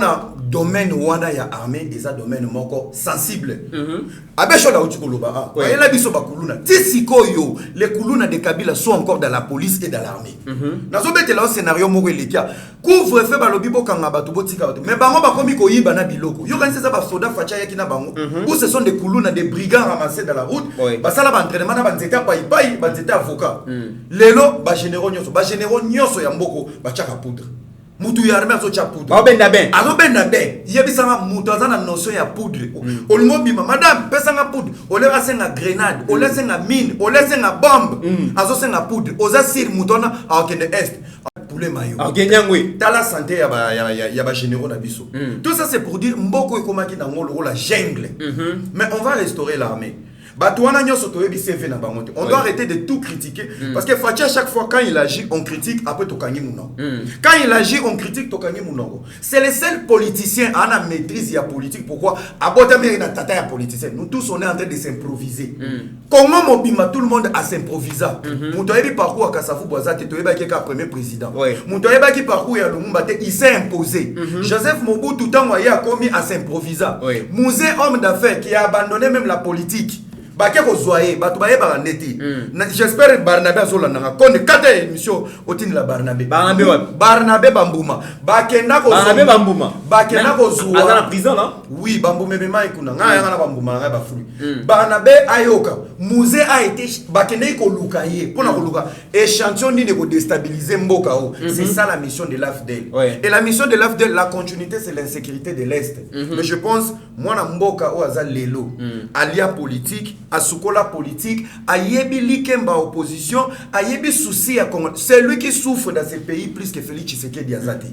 domaine wana ya armée eza domaine moko sensible. Abesho la uti koloba. Et la biso ba kuluna. Tisikoyo, les kuluna de Kabila sont encore dans la police et dans l'armée. Nazo bete la scénario moko elikia. Couvre-feu ba lobi bokanga batu botika batu. Mais bango ba komi ko yiba na biloko. Yo kanisa ba soda facha yaki na bango. Ou ce sont des kuluna des brigands ramassés dans la route. Ba sala ba entraînement na ba nzeta pai ba nzeta avocat. Lelo ba généraux nyoso ya mboko ba chaka poudre. Mutu ya armée azo cha poudre. Azo benda ben. Yebisanga mutu azana notion ya poudre. Olingo bima madame pesanga poudre. Olera senga grenade, olera senga mine, olera senga bombe. Azo senga poudre. Oza sir mutona akende est. Poulet mayo. Tala santé ya ba généraux na biso. Tout ça c'est pour dire mboko ekomaki na ngolo la jungle. Mais on va restaurer l'armée. On doit arrêter de tout critiquer parce que Fatia, chaque fois quand il agit, on critique, après Tokangi Mounongo. Quand il agit, on critique Tokangi Mounongo. C'est le seul politicien à la maîtrise de la politique. Pourquoi? Nous tous, on est en train de s'improviser. Comment Mobima, tout le monde a s'improvisé? Moutoyebi parcours à Kassafou Boazate, Toyeba qui est le premier président. Moutoyeba qui parcours à Lumumba, il s'est imposé. Joseph Mobutu, tout le temps, il a commis à s'improviser. Mouzé, homme d'affaires, qui a abandonné même la politique. J'espère que Barnabé a zola nanga konde kata émission otini la Barnabé Bambuma Barnabé Bambuma kozwa dans la prison là. Oui, Bambuma mema ikuna nga na Bambuma nga ba fruit. Barnabé ayoka musée a été bakende ko lukaye pona ko luka échantillon ni ko déstabiliser mboka o. C'est ça la mission de l'AFDEL. Et la mission de l'AFDEL, la continuité, c'est l'insécurité de l'Est. Mais je pense moi na mboka o aza lelo alia politique Asukola politique, ayebi likemba opposition, ayebi souci à Congo. C'est lui qui souffre dans ces pays plus que Félix Tshisekedi Azati.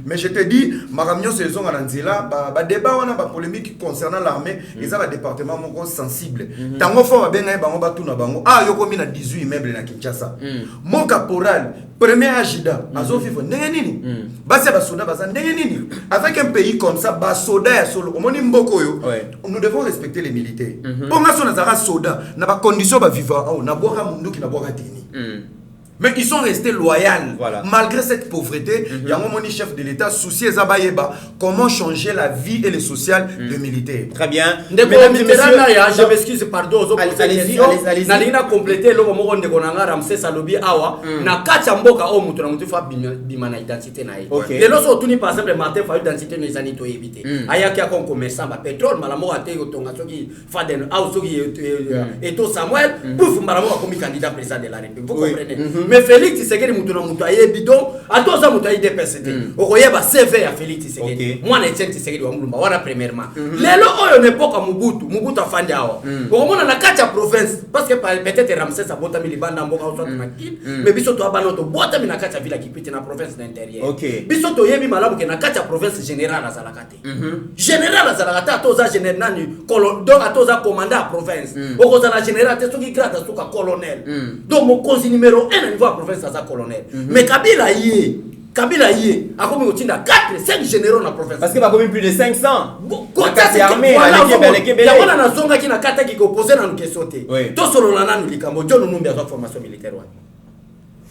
Mais je te dis, Maramio saison à Nanzela, débat on a ba polémique concernant l'armée, ils ont un département mon sensible. Tango fo ba benga bango ba tuna bango. Ah yoko mina 18 immeubles na Kinshasa. Mon caporal, premier agida, azo vivre ndenge nini? Basi ba soda baza ndenge nini? Avec un pays comme ça, ba soda ya solo, omoni mboko yo. Nous devons respecter les militaires. Ponga so na soda na ba condition ba vivant na boka mundu ki na boka tini. Mais ils sont restés loyaux malgré cette pauvreté. Il y a un moni chef de l'État soucié Zabayeba comment changer la vie et le social des militaires.
Très bien.
Mesdames et messieurs, je m'excuse pardon aux allez-y. Na lina compléter le moment de konanga Ramsès Salobi awa na kacha mboka o mutu na mutu fa bimana identité na ye. Et lorsque tuni par exemple Martin fa identité no ezani to éviter. Ayaki a kon commerçant ba pétrole malamo ate ko tonga soki fa den au soki eto Samuel pouf malamo ko mi candidat président de la République. Vous comprenez? Mais Félix Tshisekedi mutu na mutu aye bidon atoza mutu aye DPCT okoyeba CV ya Félix Tshisekedi moi na Etienne Tshisekedi wa mulumba wana premièrement lelo oyo nepoka Mobutu afandi awa okomona na kati ya province parce que peut-être Ramsès abota mi libanda mboka oso na kile mais biso to abana to bota mi na kati ya villa kipiti na province d'intérieur biso to yebi malamu ke na kati ya province général azalakate général azalakate atoza général nani donc atoza commandant à province okoza na général te soki grade asuka colonel donc mon conseil numéro 1 niveau à province à colonel mais Kabila yé a commis au-dessus 4-5 généraux dans la province
parce qu'il va commis plus de 500
côté armé il y a un zonga qui n'a qu'à qui opposé dans nous question tout solo la nanu likambo John nous besoin formation militaire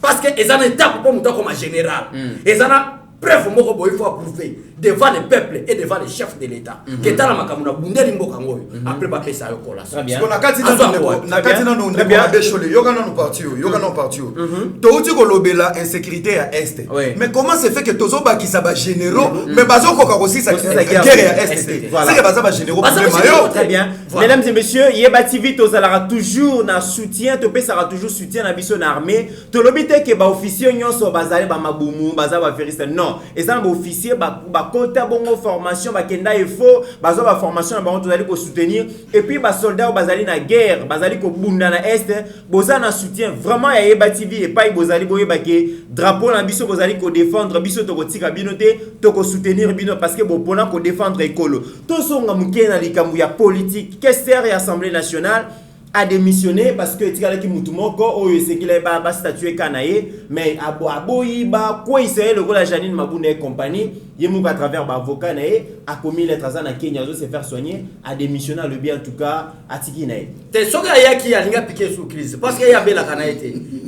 parce que ils ont une étape pour monter comme général ils ont preuve moko boy faut approuver devant le peuple et devant les chefs de l'État que tala makamuna bundeli mboka ngoyo après ba pesa yo kola
parce qu'on a kati na no ndeba beshole yoga non parti to uti ko lobela insécurité à est mais comment c'est fait que tozo ba ki sa ba généraux mais bazo ko aussi sa guerre à est c'est que baza ba généraux mayo
très bien mesdames et messieurs Yeba TV tozalara toujours na soutien to pesara toujours soutien na biso na armée to lobite ke ba officier nyonso bazali ba mabumu baza ba veriste non et ça ba officier ba kota bongo formation ba kenda efo bazo ba formation ba on allez ko soutenir et puis ba soldats bazali na guerre bazali ko bunda na est boza na soutien vraiment ya Yeba TV et pas bozali boyeba ke drapeau na biso bozali ko défendre biso to ko tika binote to ko soutenir bino parce que bo pona ko défendre ekolo to songa mukena likambu ya politique questeur et assemblée nationale a démissionné parce que tika ki mutumoko oyo sekile ba statuer kanaye mais aboyi ba quoi Israël le la Janine Mabunda et compagnie yemu à travers ba avocat naye a commis les trazana Kenya zo se faire soigner a démissionné le bien en tout cas a tiki naye
te soka yaki alinga piquer sous crise parce que ya bela kanaye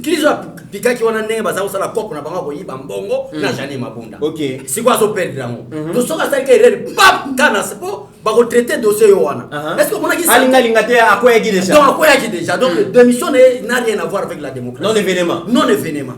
crise pika ki wana ndenge baza usala kopo na bango boyi ba mbongo na Janine Mabunda
OK
si quoi so perdre yango to soka sa ke pap kana sepo ba ko traiter dossier yo wana est-ce que monaki
alinga te akoya ki déjà
donc akoya ki déjà donc démission n'a rien à voir avec la démocratie non événement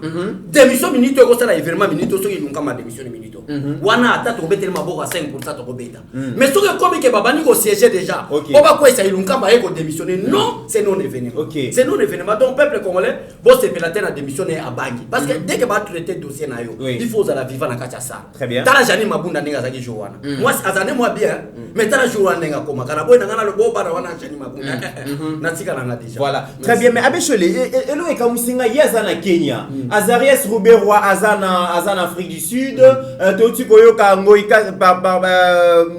démission minute ko sala événement minute so ki lunga ma démission minute wana ata to beteli maboko à 5% to ko beta mais ce que comme que babani ko siéger déjà on va quoi ça lunga ba ko démissionner non c'est non événement c'est non événement donc peuple congolais bon c'est pelater na démissionner à bangi parce que dès que ba traiter dossier na yo il faut za la vivre na kacha ça
très bien
tala Janine Mabunda ndinga zaki jowana moi azane moi bien mais tala jowana ndinga koma kana boy ngana le bo bana wana Janine Mabunda na tika na déjà
voilà très bien mais abeshole elo e kamusinga yazana Kenya Azarias Ruberwa azana Afrique du Sud Toti Koyoka Ngoika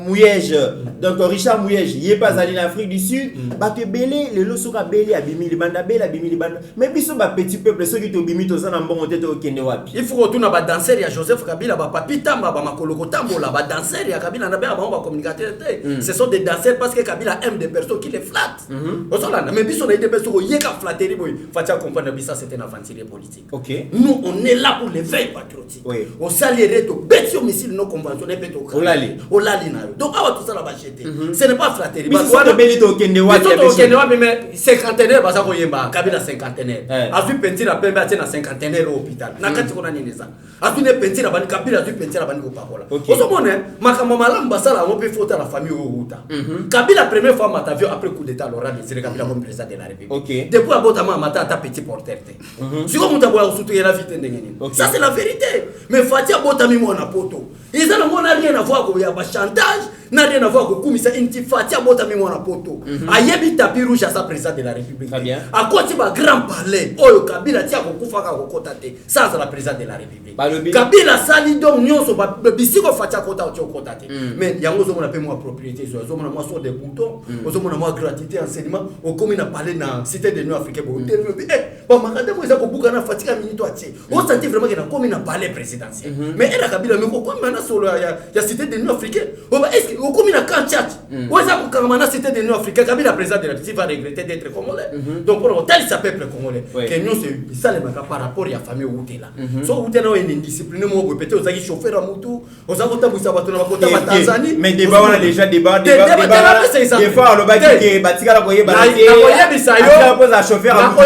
Mouyege donc Richard Mouyege il est pas allé en Afrique du Sud ba que belé le losoka belé abimi libanda bela abimi libanda mais biso ba petit peuple ceux qui to bimi to za na mbongo tete okende wapi
il faut retourner ba danser ya Joseph Kabila ba papi tamba ba makoloko tambola ba danser ya Kabila na ba communicateur ce sont des danseurs parce que Kabila aime des personnes qui les flattent mais biso na des personnes qui yeka flatterie boy fatia comprendre ça c'était une aventure politique
OK
nous on est là pour l'éveil patriotique au salierait to betio missile non conventionnel beto olali na donc awa tout ça la bachete ce n'est pas flatterie
ba toi belito okende wapi
mais cinquantenaire ba ça ko yemba Kabila cinquantenaire a vu pentir à pembe na cinquantenaire au hôpital na kati kona nini ça a vu ne pentir à bani Kabila a vu pentir à bani ko pakola osomone makamba malamba sala on peut faute à la famille au uta Kabila première fois Matavio après coup d'état Laurent Désiré Kabila comme président de la République depuis abotama mata ta petit porteur si comme mutaboya soutenir la vie ndengeni ça c'est la vérité mais Fatia botami mona poto ils ont rien à voir avec le chantage n'a rien à voir avec Koumissa Inti Fatia botami mona poto ayebi tapis rouge à sa président de la République à côté ba grand palais oyo Kabila tia ko kufaka ko kotate ça c'est la président de la République Kabila sali donc nyonso ba bisiko Fatia kota o kotate mais yango zo mona pe moi propriété zo mona moi sur des boutons zo mona moi gratuité enseignement au comme na parler na cité de l'Union africaine bo ba makade mo ezako buka na Fatika minito atie on sentit vraiment que na comme na parler présidentiel mais era Kabila me ko comme na solo ya cité de l'Union africaine est-ce que au comme na kanchach on ezako kama na cité de l'Union africaine Kabila président de la République va regretter d'être congolais donc pour tel sa peuple congolais que nous c'est ça les maka par rapport ya famille outé là so outé na une discipline mo bo pété ozaki chauffeur à moto ozako tabuisa bato na bakota ba Tanzanie
mais débat on a déjà débat des fois le baki ke batika la koyeba
na
pose à chauffeur à
moto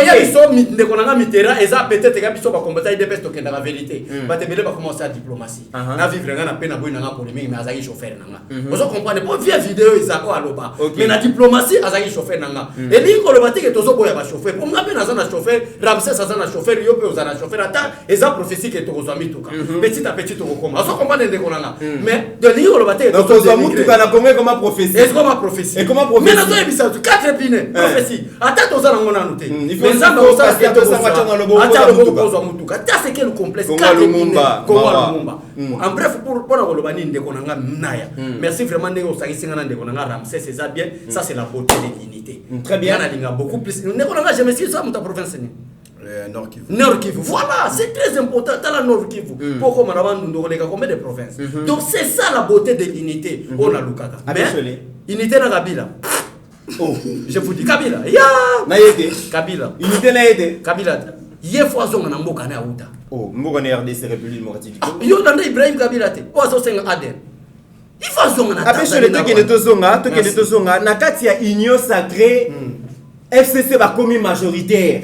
ndeko nanga mitera eza peut-être ka biso ba combattre des pestes que dans la vérité ba te bele ba commencer à diplomatie na vivre nga na pena boy nanga polémique mais azaki chauffeur nanga vous comprenez pas via vidéo ezako aloba mais na diplomatie azaki chauffeur nanga et lingo le batike tozo boya ba chauffeur pour nga pena za na chauffeur Ramsès aza na chauffeur yo pe oza na chauffeur ata eza prophétie que to kozami tuka petit à petit to kokoma vous comprenez ndeko nanga mais de lingo le batike
to kozami tuka na kongo comme prophétie
est comme prophétie
et comment prophétie
mais na to ebisa 4 pine prophécie ata toza na ngona noté
mais ça
c'est quel complexe en bref pour la Golobani ndeko nanga naya merci vraiment ndeko sakisinga na ndeko nanga Ramsès c'est ça bien ça c'est la beauté de l'unité
très bien
na linga beaucoup plus ndeko nanga je me suis ça mon province ni Nord Kivu voilà c'est très important dans la Nord Kivu pourquoi manabandu ndoleka combien de provinces donc c'est ça la beauté de l'unité on a lukaka mais unité na Kabila oh je vous dis Kabila ya
na yete
Kabila
unité na yete
Kabila ye fois zonga na mboka na uta
oh mboka na RDC République démocratique
yo nanda Ibrahim Kabila te o so senga Aden il faut zonga na
Tanzanie to ke to zonga na kati ya union sacrée FCC ba commis majoritaire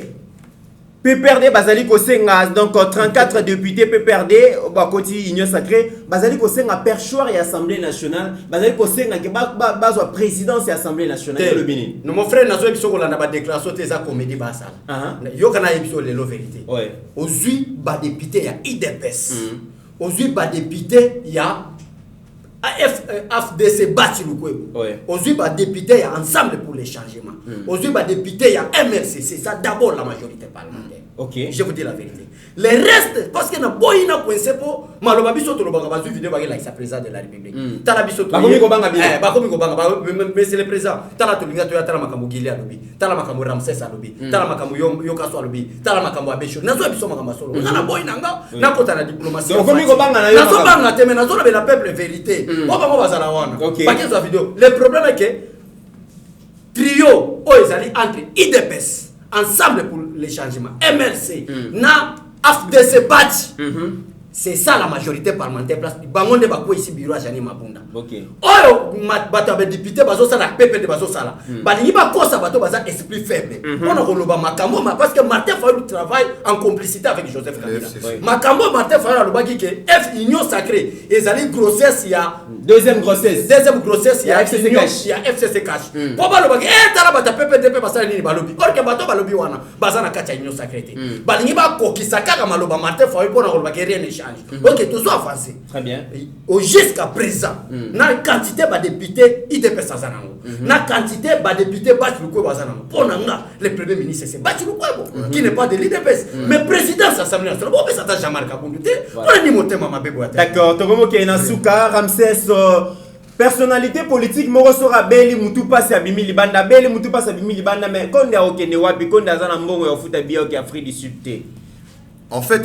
PPRD bazali kosenga donc 34 députés PPRD ba koti union sacrée bazali kosenga perchoir et assemblée nationale bazali kosenga ke bazwa présidence et assemblée nationale le Bénin
no mon frère nazo biso kolanda ba déclaration te za comédie basala yo kana biso le vérité ozui ba député ya IDPS ozui ba député ya AFDC bati lukwebo ozui ba député ya ensemble pour les changements ozui ba député ya MRC c'est ça d'abord la majorité parlementaire
Ok.
Je vous dis la vérité. Les restes, parce que na boy na coincé pour maloba biso to lobanga bazu vidéo ba la président de la République. Tala biso to.
Ba komi ko banga bien.
Ba komi ko banga mais c'est le président. Tala to linga to ya tala makambo Gili alobi. Tala makambo Ramsès alobi. Tala makambo yo kaso alobi. Tala makambo Abesho. Nazo biso makambo solo. Na boy nanga na kota na diplomatie.
Donc komi ko banga na yo.
Nazo banga te mais nazo lobe la peuple vérité. Ba ba bazala wana. Ba kezo vidéo. Le problème est que trio ezali entre IDPS ensemble pour les changements MLC na AFDC batch c'est ça la majorité parlementaire place bangonde bako ici bureau à Jani Mabunda oyo bato ba député bazo sala PPD bazo sala balingi ba kosa bato baza esprit faible on a koloba makambo parce que Martin Fayulu travaille en complicité avec Joseph Kabila makambo Martin Fayulu alobaki que F union sacrée ezali grossesse ya deuxième grossesse ya FCC cash po balobaki tala bata PPD pe basala nini balobi or que bato balobi wana bazana kacha union sacrée balingi ba kokisa kaka maloba Martin Fayulu pona kolobaki rien ne change. Ok, tout soit avancé.
Très bien.
Jusqu'à présent, na quantité de députés IDP Sazanango, na quantité de députés Bachilouko Bazanango. Pour nanga, le premier ministre c'est Bachilouko qui n'est pas de l'IDPS, mais président de l'Assemblée nationale. Bon, mais ça t'a jamais Kabundute. On a dit mon thème à ma bébé.
D'accord. Togomo Kenasuka, Ramsès. Personnalité politique moko sora beli mutu passe ya bimi libanda beli mutu passe ya bimi libanda mais konde okende wapi konde azana mbongo ya futa bio ki Afrique du Sud te.
En fait,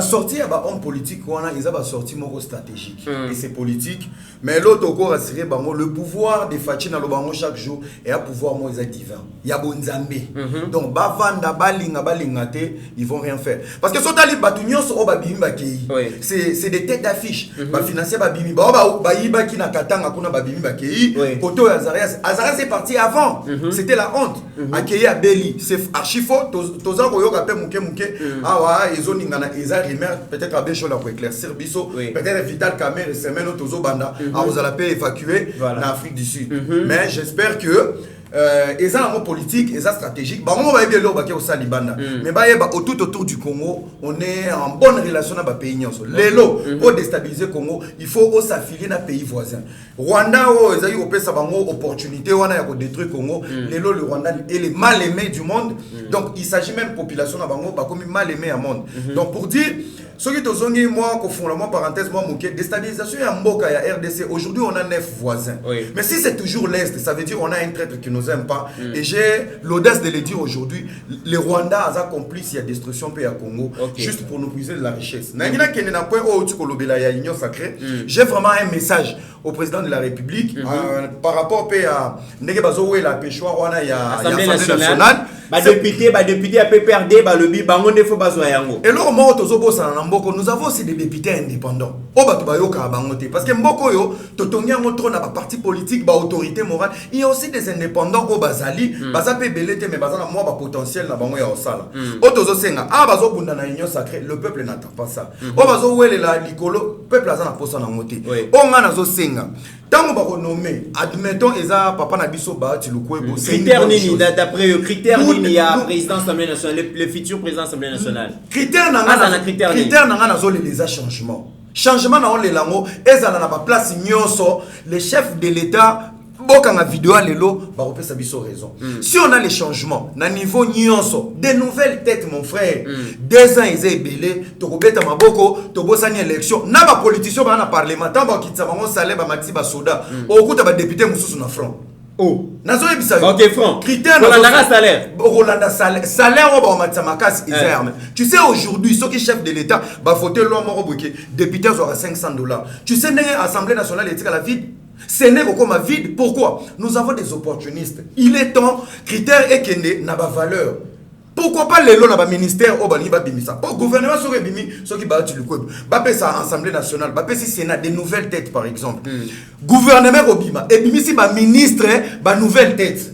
sortir homme politique, ils ont sorti mon stratégique et c'est politique. Mais l'autre encore assuré le pouvoir de Fachi dans le bango chaque jour et un pouvoir moi divin. Il y a bonzambé. Donc bavanda balinga balingate, ils vont rien faire. Parce que sotali batunion so babimi bakei. C'est des têtes d'affiche. Ba financer babimi ba yiba ki na katanga kuna babimi bakei. Koto Azarias est parti avant. C'était la honte. Akei à Beli, c'est archi faux. Toza koyoka pe muke ah ouais. Peut-être à Bécho pour éclaircir Bisso, peut-être Vital Kamer et Semen Tozo Banda, vous allez évacuer l'Afrique du Sud. Mais j'espère que ils ont un mot politique, ils ont stratégique. On va bien là au Salibanda. Mais tout autour du Congo, on est en bonne relation avec les pays. Pour déstabiliser le Congo, il faut s'affilier à pays voisins. Rwanda, ils ont eu une opportunité de détruire le Congo. Le Rwanda est le mal aimé du monde. Donc il s'agit même de la population comme mal aimé au monde. Donc pour dire, ce qui est moi, parenthèse, moi, déstabilisation et Mboka et RDC, aujourd'hui on a 9 voisins. Mais si c'est toujours l'Est, ça veut dire qu'on a un traître qui nous aime pas. Et j'ai l'audace de le dire aujourd'hui, les Rwandais ont complice la destruction pays à Congo, juste pour nous puiser de la richesse. J'ai vraiment un message au président de la République par rapport à la Péchoir, l'Assemblée nationale.
Député à PPRD, le bango ne faut pas yango.
Et là, nous avons aussi des députés indépendants. Parce que Mboko yo, totongi yango trop na parti politique, ba autorité morale. Il y a aussi des indépendants au Bazali, baza pe belete mais baza na moi ba potentiel na bango ya osala. Otozo senga, bazo bunda na union sacrée, le peuple n'attend pas ça. Bazo wele la likolo, peuple aza na posa na ngote. Nga nazo senga. Tant qu'on va renommer, admettons, Eza, papa Nabiso Bahati Lukwebo.
Critères nini, d'après eux, critères nini, à président de l'Assemblée nationale, le futur président de l'Assemblée nationale.
Critères n'a les changements. Changement dans les langues, Eza n'a pas place nyonso, les chefs de l'État. Quand la vidéo est là, ça a raison. Si on a les changements, na niveau nyonso, des nouvelles têtes, mon frère, 2 ans, ils ont ébélé, Tokobeta Maboko, Tobosani élection, n'a pas politicien, n'a pas parlement, tant qu'on quitte sa maman, salaire, Mati Basoda, au coup, t'as député Moussou sur la front.
Oh,
nazo ebisa.
OK, front.
Critère
Rolanda salaire.
Rolanda salaire. Salaire on va mettre makas iserne. Tu sais aujourd'hui ceux qui chef de l'État va voter loi moro boké député aura $500. Tu sais l'Assemblée nationale est à la vide. Ce n'est pas comme vide. Pourquoi? Nous avons des opportunistes. Il est temps critère et kende n'a pas valeur. Pourquoi pas les lois dans le ministère au Baniba Bimisa? Au gouvernement sur les Bimi, ceux qui battent le coup. Bapé ça Assemblée nationale, Bapé si Sénat, des nouvelles têtes par exemple. Gouvernement au Bima, et Bimi si ba ministre, ba nouvelle tête.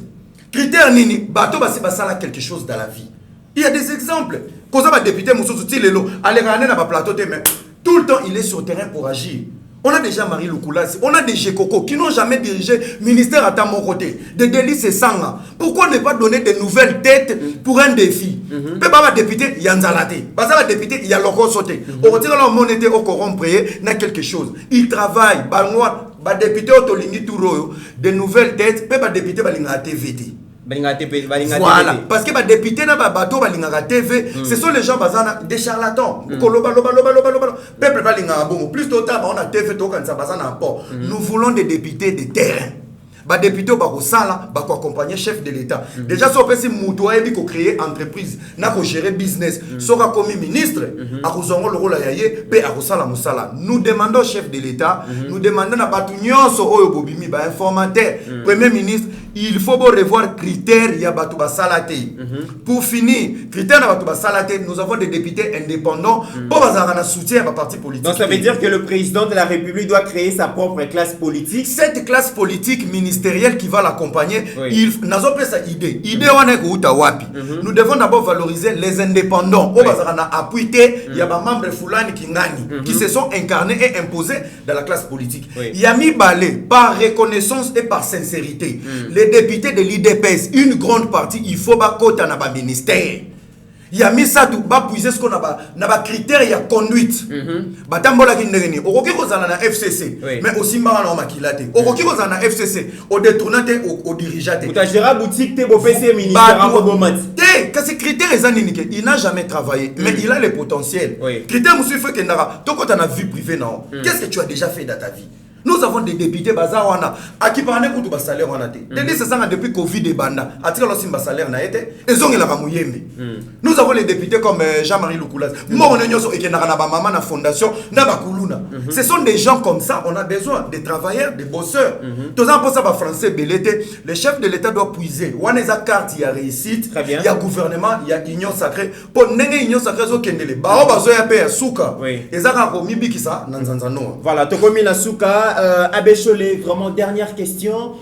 Critère nini, bateau ba si ba ça quelque chose dans la vie. Il y a des exemples. Quand on va député Moussou Lelo, allez ramener dans le plateau, mais tout le temps il est sur le terrain pour agir. On a déjà Marie Loukoulas, on a des Gekoko qui n'ont jamais dirigé ministère à mon côté. Des délits, c'est ça. Pourquoi ne pas donner de nouvelles têtes pour un défi? Papa député, il y a un zalaté. Papa député, il y a l'orgon sauté. On retire leur monnaie au corrompre, il y a quelque chose. Il travaille, balnois, député au Tolingi Touro, de nouvelles têtes, papa député, il y a TVT. Voilà, parce que les députés na bateau balingaka TV, ce sont les gens bazana des charlatans. Peuple balingaka bon, plus total on a TV to kan ça bazana port. Nous voulons des députés de terrain. Ba député ba ko sala ba ko accompagner chef de l'état. Déjà so pesi muto ayebi ko créer entreprise, na ko gérer business. So ka comme ministre, a ko zongo le rôle yaye pe a ko sala musala. Nous demandons chef de l'état, nous demandons na batu nyonso oyo bobimi ba informateur, premier ministre, il faut revoir critères ya batu ba salate. Pour finir, critères na batu ba salate, nous avons des députés indépendants pour bazara na soutien ba parti politique.
Donc ça veut dire que le président de la République doit créer sa propre classe politique.
Cette classe politique ministérielle qui va l'accompagner, il n'a pas sa idée. Idée on est où wapi. Nous devons d'abord valoriser les indépendants. Au bazara na appuyer, il y a des membres fulani kingani qui se sont incarnés et imposés dans la classe politique. Il y a mis balé par reconnaissance et par sincérité. Les députés de l'IDPS, une grande partie, il faut pas côté na ba ministère. Il y a mis ça tout bas puiser ce qu'on a ba critères il y a conduite. Batambola ki ndengeni. Okoki kozana na FCC, mais aussi mbara na makilate. Okoki kozana na FCC, au détournate au dirigeate.
Utajera boutique te bopese ministère en bomati.
Que ces critères il n'a jamais travaillé, mais il a le potentiel. Critères monsieur fait que ndara, toi quand tu as une vie privée non. Qu'est-ce que tu as déjà fait dans ta vie? Nous avons des députés bazawana à qui parler pour tout salaire on a été. C'est ça depuis Covid et banda. À tirer aussi bas salaire na été. Ils ont la ramuyembe. Nous avons les députés comme Jean-Marie Loukoulas. Moi on est nyoso et na ba mama na fondation na ba kuluna. Ce sont des gens comme ça, on a besoin des travailleurs, des bosseurs. Tous en pour ça ba français belete, le chef de l'état doit puiser. On a carte il y a réussite, il y a gouvernement, il y a union sacrée. Pour nenge union sacrée zo kendele. Ba bazo ya pe suka. Ezaka ko mibi kisa na nzanza no.
Voilà, to komi na suka. Abécholé, vraiment dernière question.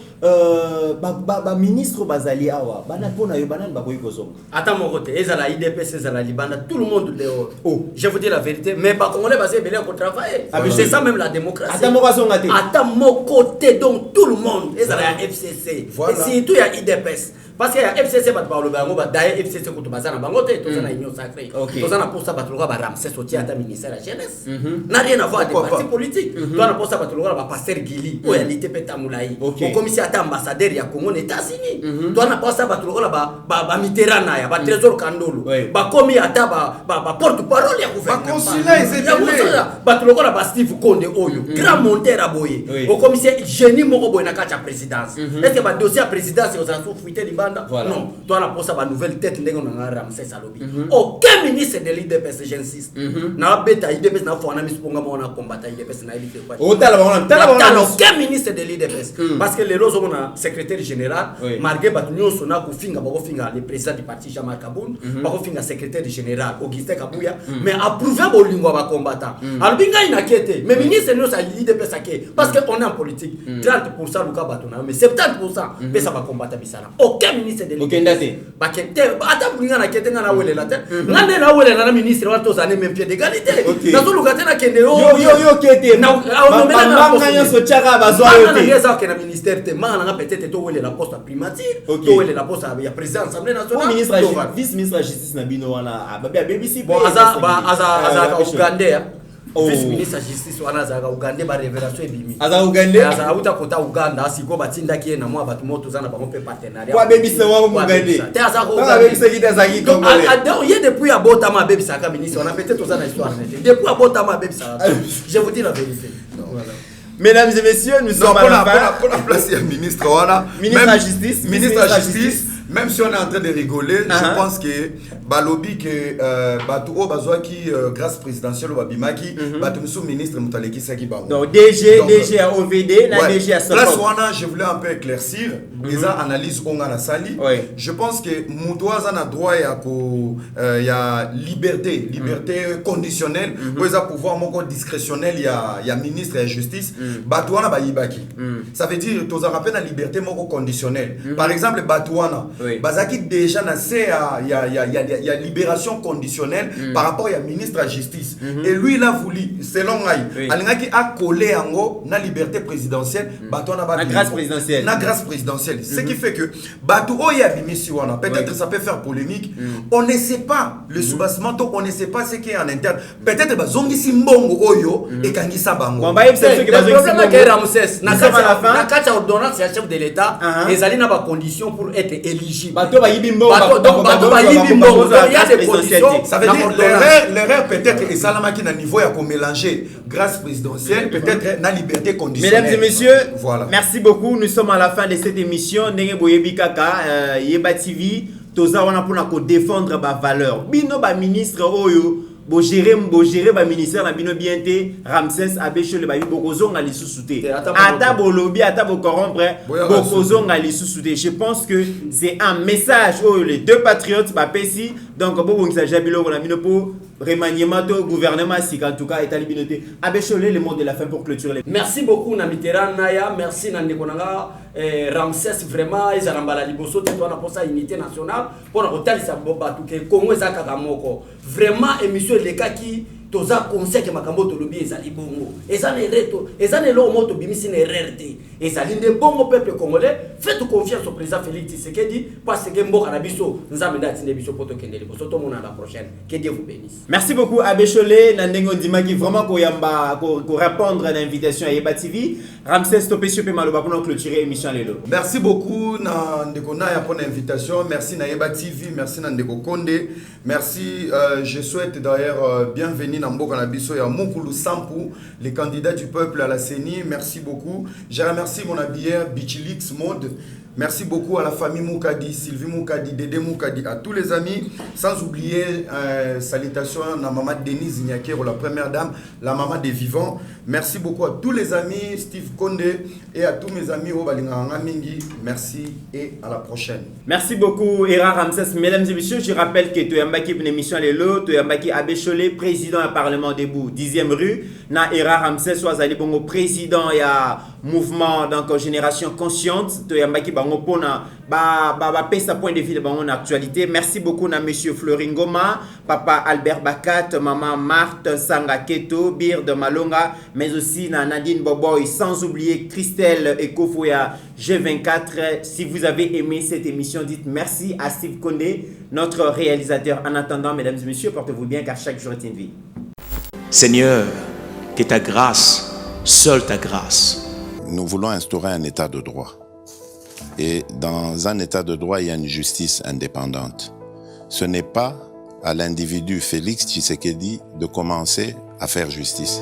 Ministre Bazali Awa, banapona yo banan bakoy kozonga.
Attends mon côté, ezala IDPS, ezala Libanda, tout le monde dehors. Oh, je vous dis la vérité, mais pas congolais basé belé pour travailler. C'est ça même la démocratie.
Attends mon bazonga te.
Attends mon côté donc tout le monde, ezala FCC.
Voilà.
Et surtout il y a IDPS. Parce qu'il y a FCC bat parle bango ba d'ailleurs FCC ko to bazana bango te to na union sacrée. To na pour ça batuluka ba Ramsès Oti ata ministère de la jeunesse. N'a rien à voir avec les partis politiques. To na pour ça batuluka ba pasteur Gili o ya l'ITP Tamulaï. Au commissaire ambassadeur ya Congo aux États-Unis. To na pour ça batuluka ba Mitterrand ya ba Trésor Kandolo. Ba komi ata ba porte-parole ya gouvernement.
Ba consulat ezebele.
Batuluka ba Steve Konde oyo. Grand monteur aboye. Au commissaire génie moko boye na kati ya présidence. Est-ce que ba dossier à présidence aux enfants fuité Voilà. Non, toi la pour ça ba nouvelle tête ndenge on a Ramsès Alobi. Aucun ministre de l'IDPS j'insiste. Na beta IDPS na fona misponga mona combattre IDPS na elite quoi. Aucun ministre de l'IDPS parce que les lozo mona secrétaire général marqué batunyo sona ko finga ba ko finga le président du parti Jean-Marc Kaboun, ba ko finga secrétaire général Augustin Kabuya, mais approuvé bolingo ba combattant. Albinga inquiété, mais ministre nous ça l'IDPS aké parce que on est en politique. 30% luka batona mais 70% mais ça va combattre bisala. Aucun ministre de
l'IDPS.
Bakete ata bulinga na kete ngana wele la tête. Ngane na wele na ministre wa to zane même pied d'égalité. Na zo lukate na kende
yo kete.
Na on mena na
poste. So chaka bazo
yo te. Ngeza ke na ministère te manga na peut-être to wele la poste primature, to wele la poste ya président assemblée nationale.
Ministre vice ministre de justice na bino wana BBC.
Bon aza Uganda. Vice-ministre de justice wana za Uganda ba révélation ebimi.
Aza Uganda.
Aza uta kota Uganda siko batinda ki na mwa batu moto zana ba pe partenariat.
Kwa BBC wa Uganda.
Te aza ko.
Kwa BBC ki tazaki Congolais.
Donc il y a depuis abota ma BBC aka ministre on a peut-être zana histoire nete. Depuis abota ma BBC. Je vous dis la vérité. Voilà.
Mesdames et messieurs, nous sommes à la fin.
Pour la place du ministre voilà.
Ministre de la justice.
Ministre de la justice. Même si on est en train de rigoler, je pense que Balobi que Batou Bazwa qui grâce présidentielle au Babimaki, Batou sous ministre Moutaleki Saki Bango.
Donc DG à OVD, la DG à Sopot.
Place wana, je voulais un peu éclaircir les analyses on a la sali. Je pense que Moutouaz a droit il y a liberté conditionnelle, pour les pouvoir mon discrétionnel il y a ministre et justice. Batou wana Bayibaki. Ça veut dire tous rappel la liberté mon conditionnelle. Par exemple Batouana Bazaki déjà il y a libération conditionnelle par rapport à ministre de la justice et lui il a voulu selon Ngaï alingaki a collé ango na liberté présidentielle
na grâce présidentielle
ce qui fait que Batou Oya Bimisi wana peut-être ça peut faire polémique on ne sait pas le soubassement on ne sait pas ce qui est en interne peut-être bazongisi mbongo oyo et kangisa bango
le problème est que Ramsès na kata ordonnance ya chef de l'état ezali na ba conditions pour être élu éligible.
Bato bayibi mbongo,
Donc, bato bayibi mbongo. Donc, il y a des conditions.
Ça veut dire l'erreur peut-être et Salamaki na niveau à mélanger grâce présidentielle, peut-être na liberté conditionnelle.
Mesdames et messieurs,
voilà.
Merci beaucoup. Nous sommes à la fin de cette émission. Ndenge boyebi kaka Yeba TV toza wana pona ko défendre ba valeur. Bino ba ministre oyo bo gérer ba ministère na bino bien te Ramsès Abechole ba bokozonga lisusu te. Ata bo lobby ata bo corrompre bokozonga lisusu te. Je pense que c'est un message oyo les deux patriotes ba pesi donc bo bongisa jabilo na bino pour remaniement au gouvernement si en tout cas est alibinoté Abechole le mot de la fin pour clôturer.
Merci beaucoup na Mitterrand Naya, merci na Ndekonanga Ramsès vraiment ezalambala liboso te to na posa unité nationale pour kotalisa bobatu ke Congo ezaka kamoko vraiment émission les cas qui toza conseil que makambo to lobby ezali bongo ezane reto ezane lo moto bimisi na RRT ezali nde bongo peuple congolais faites confiance au président Félix Tshisekedi parce que mboka na biso nzambe ndati biso poto kendeli boso to mona la prochaine que Dieu vous bénisse.
Merci beaucoup Abechole na ndengo ndimaki vraiment ko yamba ko répondre à l'invitation à Yeba TV. Ramsès Topesio pe maloba pour clôturer émission lelo.
Merci beaucoup na ndeko na ya pour l'invitation, merci na Yeba TV, merci na ndeko Konde, merci je souhaite d'ailleurs bienvenue na mboka na biso ya Mukulu Sampu, les candidats du peuple à la CENI, merci beaucoup. Je remercie mon habilleur Bichilix Mode. Merci beaucoup à la famille Moukadi, Sylvie Moukadi, Dédé Moukadi, à tous les amis, sans oublier salutations à maman Denise Nyakero, la première dame, la maman des vivants. Merci beaucoup à tous les amis, Steve Kondé, et à tous mes amis Obalinga Mingi. Merci et à la prochaine.
Merci beaucoup, Era Ramsès. Mesdames et messieurs, je rappelle que tu as une émission Lelo, tu as Abechole, président du Parlement debout, 10e rue. Na Era Ramsès, soit Ali Bongo, président et mouvement donc Génération Consciente, tu as bango pona ba pesa point de vue de bango actualité. Merci beaucoup na monsieur Floringoma, papa Albert Bakat, maman Marthe Sangaketo, Bir de Malonga, mais aussi na Nadine Boboy, sans oublier Christelle Ekofoya G24. Si vous avez aimé cette émission, dites merci à Steve Kondé, notre réalisateur. En attendant, mesdames et messieurs, portez-vous bien car chaque jour est une vie.
Seigneur, que ta grâce, seule ta grâce.
Nous voulons instaurer un état de droit. Et dans un état de droit, il y a une justice indépendante. Ce n'est pas à l'individu Félix Tshisekedi de commencer à faire justice.